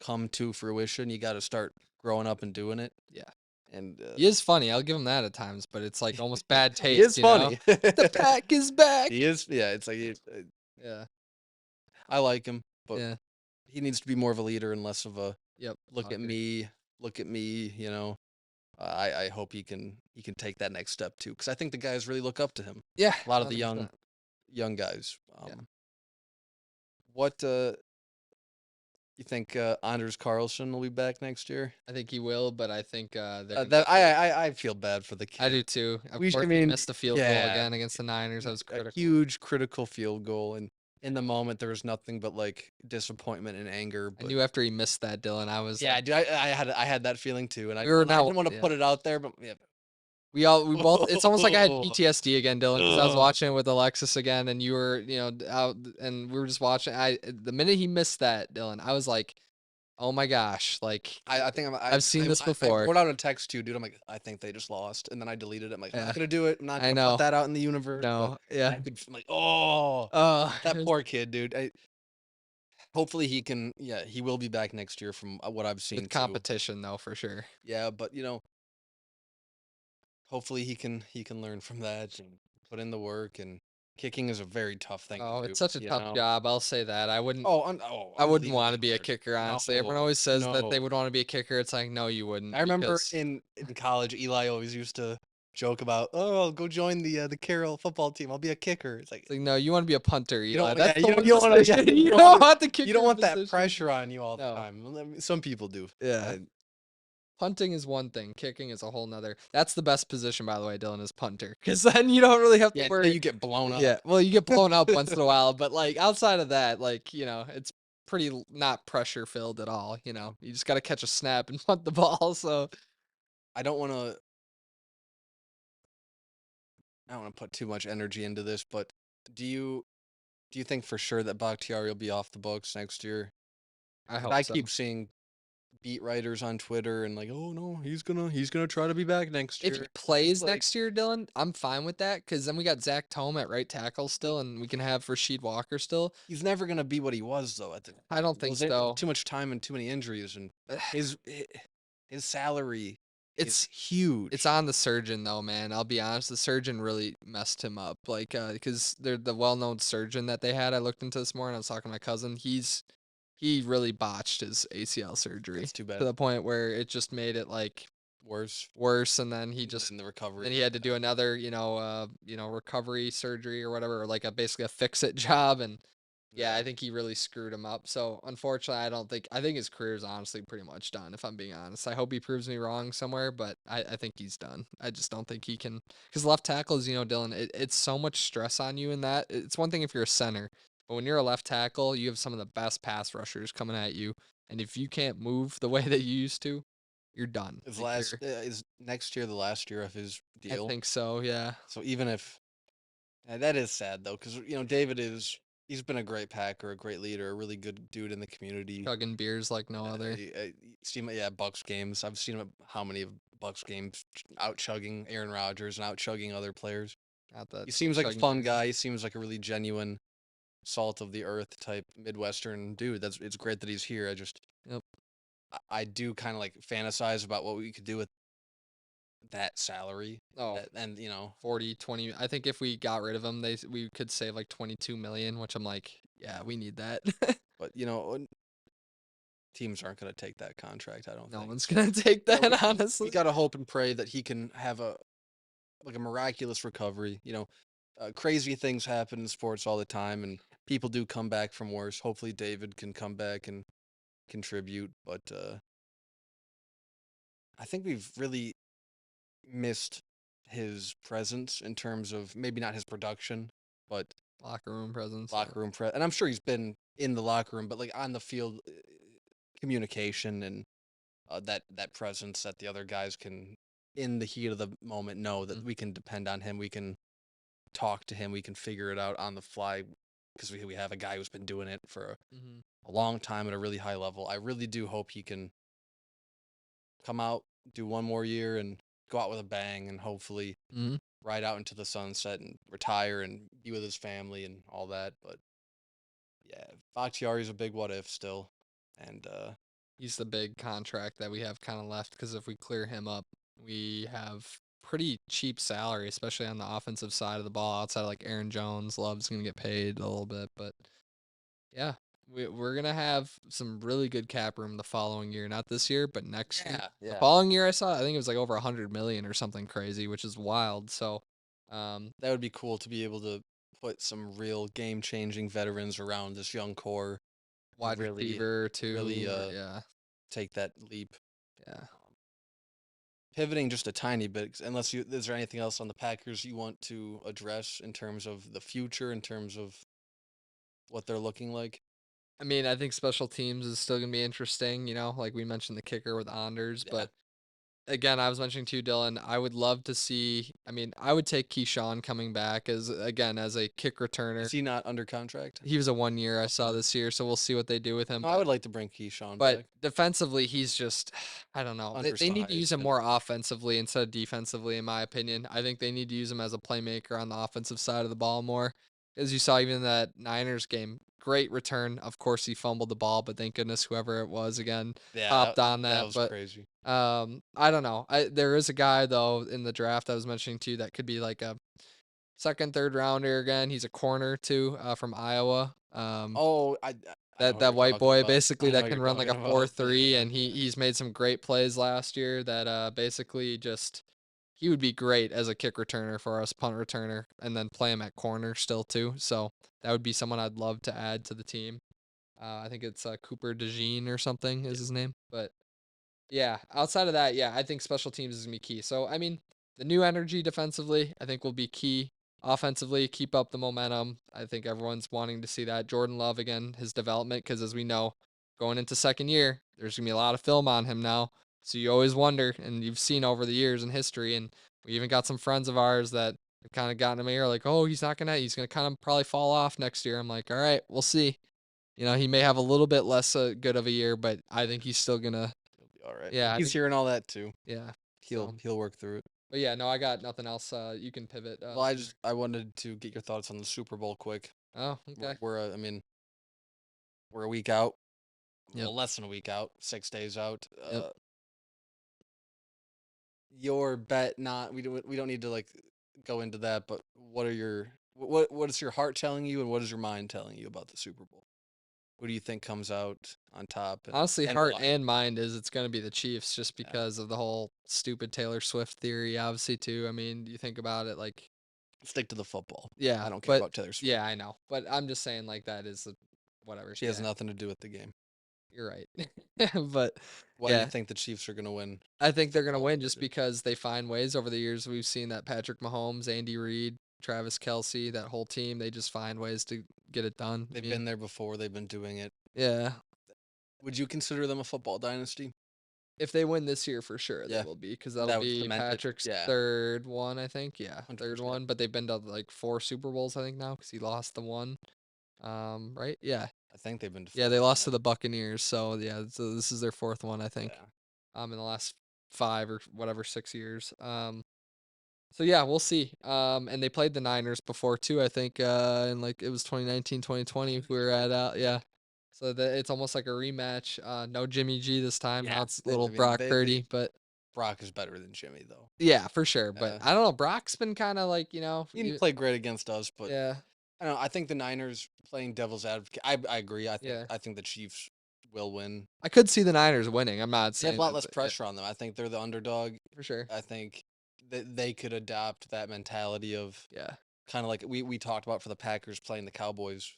[SPEAKER 1] come to fruition. You got to start growing up and doing it.
[SPEAKER 2] Yeah.
[SPEAKER 1] And
[SPEAKER 2] He is funny, I'll give him that at times, but it's, like, almost bad
[SPEAKER 1] he
[SPEAKER 2] taste,
[SPEAKER 1] is
[SPEAKER 2] you know?
[SPEAKER 1] funny.
[SPEAKER 2] "The pack is back!"
[SPEAKER 1] He is, yeah. It's like
[SPEAKER 2] Yeah.
[SPEAKER 1] I like him, but
[SPEAKER 2] Yeah.
[SPEAKER 1] he needs to be more of a leader and less of a
[SPEAKER 2] Yep.
[SPEAKER 1] look
[SPEAKER 2] I
[SPEAKER 1] at
[SPEAKER 2] agree.
[SPEAKER 1] me, look at me. I hope he can take that next step too, because I think the guys really look up to him.
[SPEAKER 2] Yeah,
[SPEAKER 1] A lot of the young
[SPEAKER 2] 100%.
[SPEAKER 1] young guys.
[SPEAKER 2] Yeah.
[SPEAKER 1] What you think? Anders Carlson will be back next year?
[SPEAKER 2] I think he will, but I think, they're gonna
[SPEAKER 1] That
[SPEAKER 2] still
[SPEAKER 1] I feel bad for the
[SPEAKER 2] I
[SPEAKER 1] kid.
[SPEAKER 2] do too. Of
[SPEAKER 1] I
[SPEAKER 2] course, he
[SPEAKER 1] mean,
[SPEAKER 2] missed a field goal
[SPEAKER 1] yeah,
[SPEAKER 2] again against the Niners, that was
[SPEAKER 1] a
[SPEAKER 2] critical.
[SPEAKER 1] huge critical field goal, and in the moment there was nothing but like disappointment and anger.
[SPEAKER 2] I
[SPEAKER 1] But
[SPEAKER 2] knew after he missed that, Dylan, I was
[SPEAKER 1] yeah,
[SPEAKER 2] like
[SPEAKER 1] dude, I had that feeling too, and
[SPEAKER 2] we were
[SPEAKER 1] I
[SPEAKER 2] now
[SPEAKER 1] didn't want to
[SPEAKER 2] yeah.
[SPEAKER 1] put it out there, but yeah.
[SPEAKER 2] We both it's almost like I had
[SPEAKER 1] Ugh.
[SPEAKER 2] PTSD again, Dylan, because I was watching it with Alexis again, and you were, out, and we were just watching. The minute he missed that, Dylan, I was like, "Oh my gosh!" Like
[SPEAKER 1] I think
[SPEAKER 2] I've seen this
[SPEAKER 1] I
[SPEAKER 2] before.
[SPEAKER 1] wrote out a text to you, dude. I'm like, I think they just lost, and then I deleted it. I'm like, I'm not
[SPEAKER 2] Yeah,
[SPEAKER 1] gonna do it. I'm not
[SPEAKER 2] I
[SPEAKER 1] gonna put
[SPEAKER 2] know.
[SPEAKER 1] that out in the universe. But
[SPEAKER 2] No, yeah.
[SPEAKER 1] I'm like, oh, that
[SPEAKER 2] It was
[SPEAKER 1] poor kid, dude. Hopefully he can. Yeah, he will be back next year from what I've seen
[SPEAKER 2] with
[SPEAKER 1] too.
[SPEAKER 2] competition though, for sure.
[SPEAKER 1] Yeah, but hopefully he can learn from that and put in the work. And kicking is a very tough thing
[SPEAKER 2] Oh,
[SPEAKER 1] to
[SPEAKER 2] it's
[SPEAKER 1] do.
[SPEAKER 2] such a tough job. I'll say that. I wouldn't want
[SPEAKER 1] Unbelievably
[SPEAKER 2] to be a
[SPEAKER 1] hard.
[SPEAKER 2] kicker, honestly. Everyone
[SPEAKER 1] No,
[SPEAKER 2] always says that they
[SPEAKER 1] no.
[SPEAKER 2] would want to be a kicker. It's like, no, you wouldn't,
[SPEAKER 1] I remember
[SPEAKER 2] because
[SPEAKER 1] in college, Eli always used to joke about, "Oh, I'll go join the Carroll football team. I'll be a kicker." It's like
[SPEAKER 2] it's like, no, you want to be a punter,
[SPEAKER 1] you
[SPEAKER 2] Eli.
[SPEAKER 1] don't, yeah,
[SPEAKER 2] That's the one
[SPEAKER 1] you don't want to, yeah,
[SPEAKER 2] position you don't want the
[SPEAKER 1] you don't
[SPEAKER 2] kicker
[SPEAKER 1] want that
[SPEAKER 2] position.
[SPEAKER 1] pressure on you all the
[SPEAKER 2] No.
[SPEAKER 1] time. Well, I mean, some people do.
[SPEAKER 2] Yeah. Punting is one thing, kicking is a whole nother. That's the best position, by the way, Dylan, is punter, because then you don't really have to
[SPEAKER 1] Yeah, until
[SPEAKER 2] worry.
[SPEAKER 1] you get blown up.
[SPEAKER 2] Yeah, well, you get blown up once in a while, but like outside of that, like it's pretty not pressure filled at all. You just got to catch a snap and punt the ball. So
[SPEAKER 1] I don't want to. I don't want to put too much energy into this, but do you do you think for sure that Bakhtiari will be off the books next year?
[SPEAKER 2] I
[SPEAKER 1] 'Cause
[SPEAKER 2] hope
[SPEAKER 1] I
[SPEAKER 2] so.
[SPEAKER 1] keep seeing beat writers on Twitter and like, oh no, he's gonna try to be back next
[SPEAKER 2] If he
[SPEAKER 1] year. It's
[SPEAKER 2] plays
[SPEAKER 1] like
[SPEAKER 2] next year, Dylan, I'm fine with that because then we got Zach Tome at right tackle still, and we can have Rasheed Walker still.
[SPEAKER 1] he's never gonna be what he was though.
[SPEAKER 2] I don't think so.
[SPEAKER 1] Too much time and too many injuries, and his hi- his salary is
[SPEAKER 2] It's It's
[SPEAKER 1] huge.
[SPEAKER 2] on the surgeon though, man. I'll be honest, the surgeon really messed him up. Like, because they're the well-known surgeon that they had. I looked into this morning. I was talking to my cousin. He really botched his ACL surgery
[SPEAKER 1] That's too
[SPEAKER 2] to
[SPEAKER 1] bad.
[SPEAKER 2] the point where it just made it like
[SPEAKER 1] Worse
[SPEAKER 2] worse, and then he just
[SPEAKER 1] in the recovery.
[SPEAKER 2] then he had to do another, recovery surgery or whatever, or like a basically a fix it job, and yeah,
[SPEAKER 1] Yeah.
[SPEAKER 2] I think he really screwed him up. So unfortunately, I think his career is honestly pretty much done. If I'm being honest, I hope he proves me wrong somewhere, but I think he's done. I just don't think he can because left tackles, Dylan, it's so much stress on you in that. It's one thing if you're a center, but when you're a left tackle, you have some of the best pass rushers coming at you, and if you can't move the way that you used to, you're done. Like you're,
[SPEAKER 1] Is next year the last year of his
[SPEAKER 2] I
[SPEAKER 1] deal?
[SPEAKER 2] think so. Yeah,
[SPEAKER 1] So even if that is sad though, because David he's been a great Packer, a great leader, a really good dude in the community.
[SPEAKER 2] chugging beers like no other.
[SPEAKER 1] You see him, yeah, Bucks games. I've seen him at how many of Bucks games out chugging Aaron Rodgers and out chugging other players.
[SPEAKER 2] Not that
[SPEAKER 1] He seems like a
[SPEAKER 2] chugging
[SPEAKER 1] fun
[SPEAKER 2] beers.
[SPEAKER 1] guy. He seems like a really genuine, salt of the earth type Midwestern dude. It's great that he's here.
[SPEAKER 2] Yep.
[SPEAKER 1] I do kind of like fantasize about what we could do with that salary.
[SPEAKER 2] Oh,
[SPEAKER 1] And
[SPEAKER 2] 40, 20. I think if we got rid of him, we could save like 22 million, which I'm like, yeah, we need that.
[SPEAKER 1] but teams aren't going to take that contract. I don't
[SPEAKER 2] No
[SPEAKER 1] think.
[SPEAKER 2] one's
[SPEAKER 1] So
[SPEAKER 2] gonna take
[SPEAKER 1] you know,
[SPEAKER 2] that,
[SPEAKER 1] we
[SPEAKER 2] honestly.
[SPEAKER 1] got to hope and pray that he can have a miraculous recovery. Crazy things happen in sports all the time, and people do come back from worse. Hopefully, David can come back and contribute, but I think we've really missed his presence in terms of maybe not his production, but
[SPEAKER 2] Locker room presence. Yeah.
[SPEAKER 1] locker room and I'm sure he's been in the locker room, but like on the field, communication and that presence that the other guys can, in the heat of the moment, know that
[SPEAKER 2] Mm,
[SPEAKER 1] we can depend on him. We can talk to him. We can figure it out on the fly because we have a guy who's been doing it for
[SPEAKER 2] mhm,
[SPEAKER 1] a long time at a really high level. I really do hope he can come out, do one more year, and go out with a bang, and hopefully
[SPEAKER 2] mhm.
[SPEAKER 1] ride out into the sunset and retire and be with his family and all that. But yeah, Bakhtiari's a big what if still, and
[SPEAKER 2] He's the big contract that we have kind of left because if we clear him up, we have pretty cheap salary, especially on the offensive side of the ball. Outside of like Aaron Jones, Love's gonna get paid a little bit, but yeah, we're gonna have some really good cap room the following year. Not this year, but next year.
[SPEAKER 1] yeah,
[SPEAKER 2] The
[SPEAKER 1] yeah,
[SPEAKER 2] following year, I think it was like over 100 million or something crazy, which is wild. So, um,
[SPEAKER 1] that would be cool to be able to put some real game changing veterans around this young core and
[SPEAKER 2] wide receiver too,
[SPEAKER 1] really
[SPEAKER 2] or yeah,
[SPEAKER 1] take that leap.
[SPEAKER 2] yeah.
[SPEAKER 1] Um, Pivoting just a tiny bit, unless you, is there anything else on the Packers you want to address in terms of the future, in terms of what they're looking like?
[SPEAKER 2] I mean, I think special teams is still gonna be interesting. Like we mentioned the kicker with Anders,
[SPEAKER 1] Yeah.
[SPEAKER 2] but again, I was mentioning to Dylan, I would love to see. I mean, I would take Keyshawn coming back as again as a kick returner.
[SPEAKER 1] Is he not under contract?
[SPEAKER 2] He was a 1 year I saw
[SPEAKER 1] Okay.
[SPEAKER 2] this year, so we'll see what they do with him.
[SPEAKER 1] No, I would like to bring Keyshawn
[SPEAKER 2] But
[SPEAKER 1] back.
[SPEAKER 2] defensively, he's just I don't know. They need to use him
[SPEAKER 1] Undersized and
[SPEAKER 2] more offensively instead of defensively, in my opinion. I think they need to use him as a playmaker on the offensive side of the ball more. As you saw even in that Niners game, great return. Of course, he fumbled the ball, but thank goodness whoever it was again
[SPEAKER 1] yeah,
[SPEAKER 2] hopped on
[SPEAKER 1] that
[SPEAKER 2] that.
[SPEAKER 1] was
[SPEAKER 2] But
[SPEAKER 1] crazy.
[SPEAKER 2] I don't know. There is a guy though in the draft I was mentioning too that could be like a second, third rounder again. He's a corner too, from Iowa.
[SPEAKER 1] Oh, I know
[SPEAKER 2] That
[SPEAKER 1] who
[SPEAKER 2] that
[SPEAKER 1] you're
[SPEAKER 2] white
[SPEAKER 1] talking
[SPEAKER 2] boy
[SPEAKER 1] about.
[SPEAKER 2] basically
[SPEAKER 1] I know
[SPEAKER 2] that
[SPEAKER 1] who
[SPEAKER 2] can
[SPEAKER 1] you're
[SPEAKER 2] run like
[SPEAKER 1] talking
[SPEAKER 2] a
[SPEAKER 1] about.
[SPEAKER 2] 4-3, and he's made some great plays last year that basically just he would be great as a kick returner for us, punt returner, and then play him at corner still too. So that would be someone I'd love to add to the team. I think it's Cooper DeJean or something is
[SPEAKER 1] Yeah,
[SPEAKER 2] his name. But yeah, outside of that, yeah, I think special teams is gonna be key. So I mean, the new energy defensively, I think will be key. Offensively, keep up the momentum. I think everyone's wanting to see that. Jordan Love again, his development, because as we know, going into second year, there's gonna be a lot of film on him now. So you always wonder, and you've seen over the years in history, and we even got some friends of ours that have kind of gotten him here, like, oh, he's gonna kind of probably fall off next year. I'm like, all right, we'll see. He may have a little bit less good of a year, but I think he's still gonna.
[SPEAKER 1] he'll be all right.
[SPEAKER 2] Yeah, I
[SPEAKER 1] He's
[SPEAKER 2] think
[SPEAKER 1] hearing all that too.
[SPEAKER 2] yeah.
[SPEAKER 1] He'll
[SPEAKER 2] So,
[SPEAKER 1] he'll work through it.
[SPEAKER 2] but yeah, no, I got nothing else. You can pivot.
[SPEAKER 1] Well, I wanted to get your thoughts on the Super Bowl quick.
[SPEAKER 2] Oh, okay.
[SPEAKER 1] I mean, we're a week out,
[SPEAKER 2] Yep.
[SPEAKER 1] well, less than a week out, 6 days out.
[SPEAKER 2] Yep.
[SPEAKER 1] Your bet, not we don't need to like go into that, but what are your what is your heart telling you, and what is your mind telling you about the Super Bowl? Who do you think comes out on top,
[SPEAKER 2] Honestly,
[SPEAKER 1] and
[SPEAKER 2] heart
[SPEAKER 1] why?
[SPEAKER 2] and mind is it's going to be the Chiefs just
[SPEAKER 1] Yeah,
[SPEAKER 2] because of the whole stupid Taylor Swift theory, obviously, too. I mean, you think about it like,
[SPEAKER 1] stick to the football.
[SPEAKER 2] yeah,
[SPEAKER 1] I don't care
[SPEAKER 2] but
[SPEAKER 1] about Taylor Swift.
[SPEAKER 2] yeah, I know. But I'm just saying, like, that is whatever.
[SPEAKER 1] She has
[SPEAKER 2] Yeah,
[SPEAKER 1] nothing to do with the game.
[SPEAKER 2] you're right. But
[SPEAKER 1] Why do you
[SPEAKER 2] yeah,
[SPEAKER 1] think the Chiefs are going to win
[SPEAKER 2] I think
[SPEAKER 1] the
[SPEAKER 2] they're going to
[SPEAKER 1] football
[SPEAKER 2] win just
[SPEAKER 1] division?
[SPEAKER 2] because they find ways over the years. We've seen that Patrick Mahomes, Andy Reid, Travis Kelsey, that whole team, they just find ways to get it done. I
[SPEAKER 1] They've
[SPEAKER 2] mean,
[SPEAKER 1] been there before. They've been doing it.
[SPEAKER 2] yeah,
[SPEAKER 1] Would you consider them a football dynasty?
[SPEAKER 2] if they win this year, for sure, they
[SPEAKER 1] Yeah,
[SPEAKER 2] will be, because that'll
[SPEAKER 1] that would
[SPEAKER 2] be
[SPEAKER 1] cement it.
[SPEAKER 2] Patrick's
[SPEAKER 1] Yeah,
[SPEAKER 2] 3rd one, I think, yeah, 3rd
[SPEAKER 1] 100%.
[SPEAKER 2] one, but they've been to, like, 4 Super Bowls, I think, now, because he lost the one, right? Yeah.
[SPEAKER 1] I think they've been to
[SPEAKER 2] Yeah,
[SPEAKER 1] four.
[SPEAKER 2] they lost
[SPEAKER 1] Yeah,
[SPEAKER 2] to the Buccaneers, so, yeah, so this is their 4th one, I think,
[SPEAKER 1] yeah.
[SPEAKER 2] in the last 5 or whatever, 6 years, so, yeah, we'll see, and they played the Niners before too, I think, in, like, it was 2019, 2020 we were at, yeah. So it's almost like a rematch, no Jimmy G this time,
[SPEAKER 1] Yeah,
[SPEAKER 2] now it's little
[SPEAKER 1] I mean,
[SPEAKER 2] Brock Purdy, but
[SPEAKER 1] Brock is better than Jimmy though.
[SPEAKER 2] yeah, for sure, but
[SPEAKER 1] Uh,
[SPEAKER 2] I don't know, Brock's been kinda like,
[SPEAKER 1] he didn't play great against us, but
[SPEAKER 2] yeah,
[SPEAKER 1] I don't know. I think the Niners playing devil's advocate. I agree.
[SPEAKER 2] yeah.
[SPEAKER 1] I think the Chiefs will win.
[SPEAKER 2] I could see the Niners winning, I'm not
[SPEAKER 1] They have a
[SPEAKER 2] saying
[SPEAKER 1] lot
[SPEAKER 2] that,
[SPEAKER 1] less
[SPEAKER 2] but yeah,
[SPEAKER 1] pressure on them. I think they're the underdog.
[SPEAKER 2] for sure.
[SPEAKER 1] I think that they could adopt that mentality of
[SPEAKER 2] Yeah,
[SPEAKER 1] kind of like we talked about for the Packers playing the Cowboys.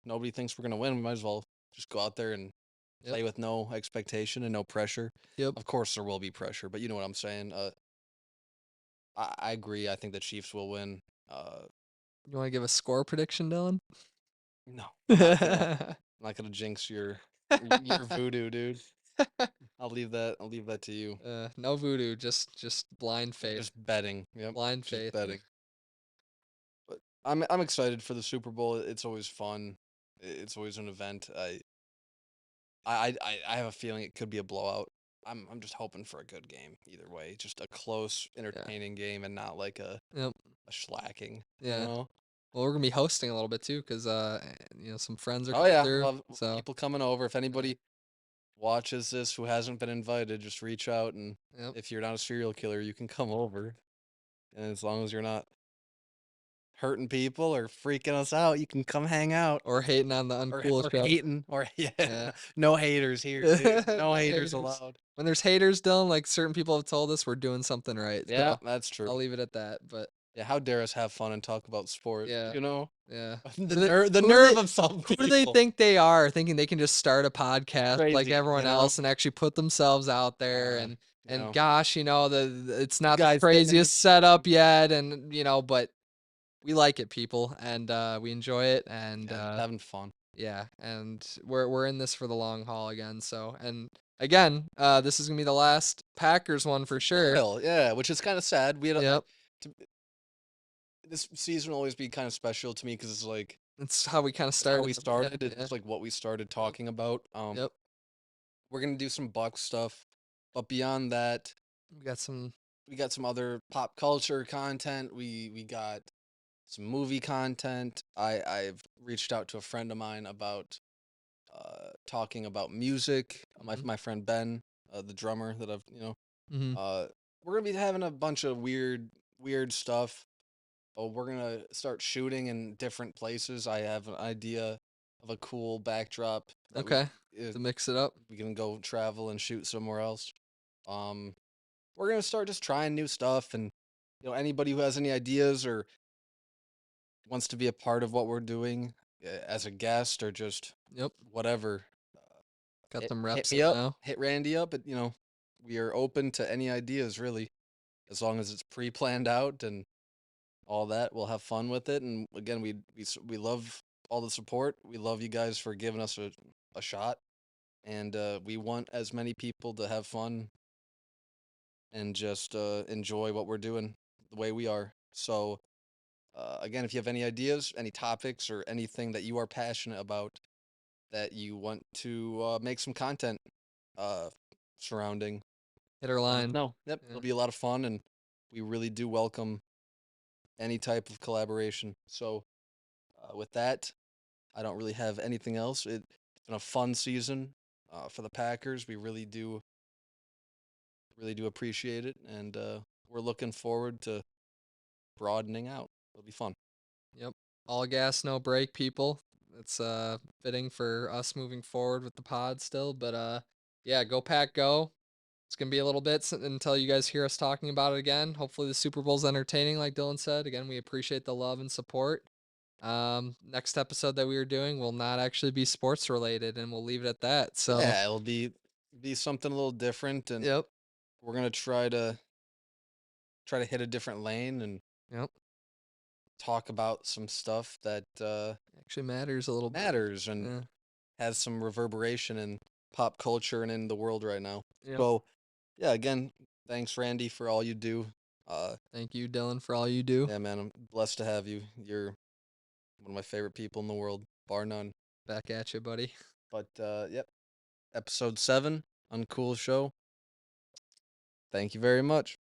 [SPEAKER 1] Nobody thinks we're gonna win. We might as well just go out there and
[SPEAKER 2] Yep.
[SPEAKER 1] play with no expectation and no pressure.
[SPEAKER 2] Yep.
[SPEAKER 1] Of course, there will be pressure, but you know what I'm saying. I agree. I think the Chiefs will win. Uh,
[SPEAKER 2] You want to give a score prediction, Dylan?
[SPEAKER 1] no, I'm not gonna jinx your voodoo, dude. I'll leave that to you.
[SPEAKER 2] No voodoo, just blind faith.
[SPEAKER 1] Just betting. Yep,
[SPEAKER 2] Blind
[SPEAKER 1] just
[SPEAKER 2] faith.
[SPEAKER 1] betting. But I'm excited for the Super Bowl. It's always fun. It's always an event. I have a feeling it could be a blowout. I'm just hoping for a good game either way. Just a close,
[SPEAKER 2] Yeah.
[SPEAKER 1] entertaining game and not like
[SPEAKER 2] Yep.
[SPEAKER 1] a slacking, you
[SPEAKER 2] Yeah.
[SPEAKER 1] know?
[SPEAKER 2] Well, we're gonna be hosting a little bit too, cause some friends are
[SPEAKER 1] Oh
[SPEAKER 2] coming
[SPEAKER 1] yeah,
[SPEAKER 2] through.
[SPEAKER 1] well,
[SPEAKER 2] So
[SPEAKER 1] people coming over. If
[SPEAKER 2] yeah.
[SPEAKER 1] anybody watches this who hasn't been invited, just reach out and
[SPEAKER 2] Yep.
[SPEAKER 1] if you're not a serial killer, you can come over. And as long as you're not hurting people or freaking us out, you can come hang out.
[SPEAKER 2] Or hating on the
[SPEAKER 1] Or
[SPEAKER 2] uncool
[SPEAKER 1] or
[SPEAKER 2] show.
[SPEAKER 1] hating or yeah,
[SPEAKER 2] Yeah.
[SPEAKER 1] no haters here, dude. No
[SPEAKER 2] No
[SPEAKER 1] haters
[SPEAKER 2] haters.
[SPEAKER 1] allowed.
[SPEAKER 2] When there's haters, Dylan, like certain people have told us, we're doing something right.
[SPEAKER 1] Yeah,
[SPEAKER 2] So
[SPEAKER 1] that's true.
[SPEAKER 2] I'll leave it at that. But
[SPEAKER 1] Yeah, how dare us have fun and talk about sport,
[SPEAKER 2] yeah,
[SPEAKER 1] you know?
[SPEAKER 2] yeah.
[SPEAKER 1] The
[SPEAKER 2] Who do
[SPEAKER 1] nerve
[SPEAKER 2] they
[SPEAKER 1] of some
[SPEAKER 2] who do they
[SPEAKER 1] people.
[SPEAKER 2] think they are, thinking they can just start a podcast like
[SPEAKER 1] Crazy,
[SPEAKER 2] everyone else and actually put themselves out there
[SPEAKER 1] you
[SPEAKER 2] and
[SPEAKER 1] know,
[SPEAKER 2] gosh, it's
[SPEAKER 1] you
[SPEAKER 2] not the
[SPEAKER 1] guys sitting in
[SPEAKER 2] craziest setup yet, and but we like it, people, and we enjoy it, and
[SPEAKER 1] yeah, just having fun.
[SPEAKER 2] yeah, and we're in this for the long haul again. So, and again, this is gonna be the last Packers one for sure.
[SPEAKER 1] Well, yeah, which is kind of sad. We had
[SPEAKER 2] Yep,
[SPEAKER 1] to, this season will always be kind of special to me because it's like
[SPEAKER 2] it's how we kind of
[SPEAKER 1] it's how
[SPEAKER 2] started.
[SPEAKER 1] we
[SPEAKER 2] Yeah,
[SPEAKER 1] started.
[SPEAKER 2] yeah,
[SPEAKER 1] It's like what we started
[SPEAKER 2] yep,
[SPEAKER 1] talking about.
[SPEAKER 2] yep.
[SPEAKER 1] We're gonna do some Buck stuff, but beyond that,
[SPEAKER 2] We got some.
[SPEAKER 1] we got some other pop culture content. We got some movie content. I've reached out to a friend of mine about talking about music.
[SPEAKER 2] Mhm,
[SPEAKER 1] My friend Ben, the drummer that I've
[SPEAKER 2] mhm.
[SPEAKER 1] uh, we're gonna be having a bunch of weird stuff. Oh, we're gonna start shooting in different places. I have an idea of a cool backdrop that
[SPEAKER 2] Okay,
[SPEAKER 1] uh,
[SPEAKER 2] to mix it up.
[SPEAKER 1] we can go travel and shoot somewhere else. Um, we're gonna start just trying new stuff, and anybody who has any ideas or wants to be a part of what we're doing as a guest or just
[SPEAKER 2] Yep,
[SPEAKER 1] whatever,
[SPEAKER 2] got them
[SPEAKER 1] hit
[SPEAKER 2] reps
[SPEAKER 1] me
[SPEAKER 2] in
[SPEAKER 1] up,
[SPEAKER 2] now.
[SPEAKER 1] hit Randy up. But we are open to any ideas really, as long as it's pre-planned out and all that. We'll have fun with it. And again, we love all the support. We love you guys for giving us a shot, and we want as many people to have fun and just enjoy what we're doing the way we are. So again, if you have any ideas, any topics, or anything that you are passionate about that you want to make some content uh, surrounding,
[SPEAKER 2] Hit our
[SPEAKER 1] let us
[SPEAKER 2] line.
[SPEAKER 1] know. Yep,
[SPEAKER 2] Yeah.
[SPEAKER 1] it'll be a lot of fun, and we really do welcome any type of collaboration. So, with that, I don't really have anything else. It's been a fun season for the Packers. We really do appreciate it, and we're looking forward to broadening out. It'll be fun.
[SPEAKER 2] Yep. All gas, no brake, people. It's fitting for us moving forward with the pod still, but yeah, go Pack go. It's gonna be a little bit until you guys hear us talking about it again. Hopefully the Super Bowl's entertaining, like Dylan said. Again, we appreciate the love and support. Next episode that we are doing will not actually be sports related, and we'll leave it at that. So,
[SPEAKER 1] Yeah, it'll be something a little different, and
[SPEAKER 2] yep,
[SPEAKER 1] we're gonna try to hit a different lane and
[SPEAKER 2] yep,
[SPEAKER 1] talk about some stuff that
[SPEAKER 2] actually matters a little bit.
[SPEAKER 1] matters and
[SPEAKER 2] Yeah,
[SPEAKER 1] has some reverberation in pop culture and in the world right now.
[SPEAKER 2] yep.
[SPEAKER 1] So, yeah, again, thanks, Randy, for all you do.
[SPEAKER 2] Thank you, Dylan, for all you do.
[SPEAKER 1] Yeah, man, I'm blessed to have you. You're one of my favorite people in the world, bar none.
[SPEAKER 2] Back at you, buddy.
[SPEAKER 1] But yep, episode 7, Uncool Show. Thank you very much.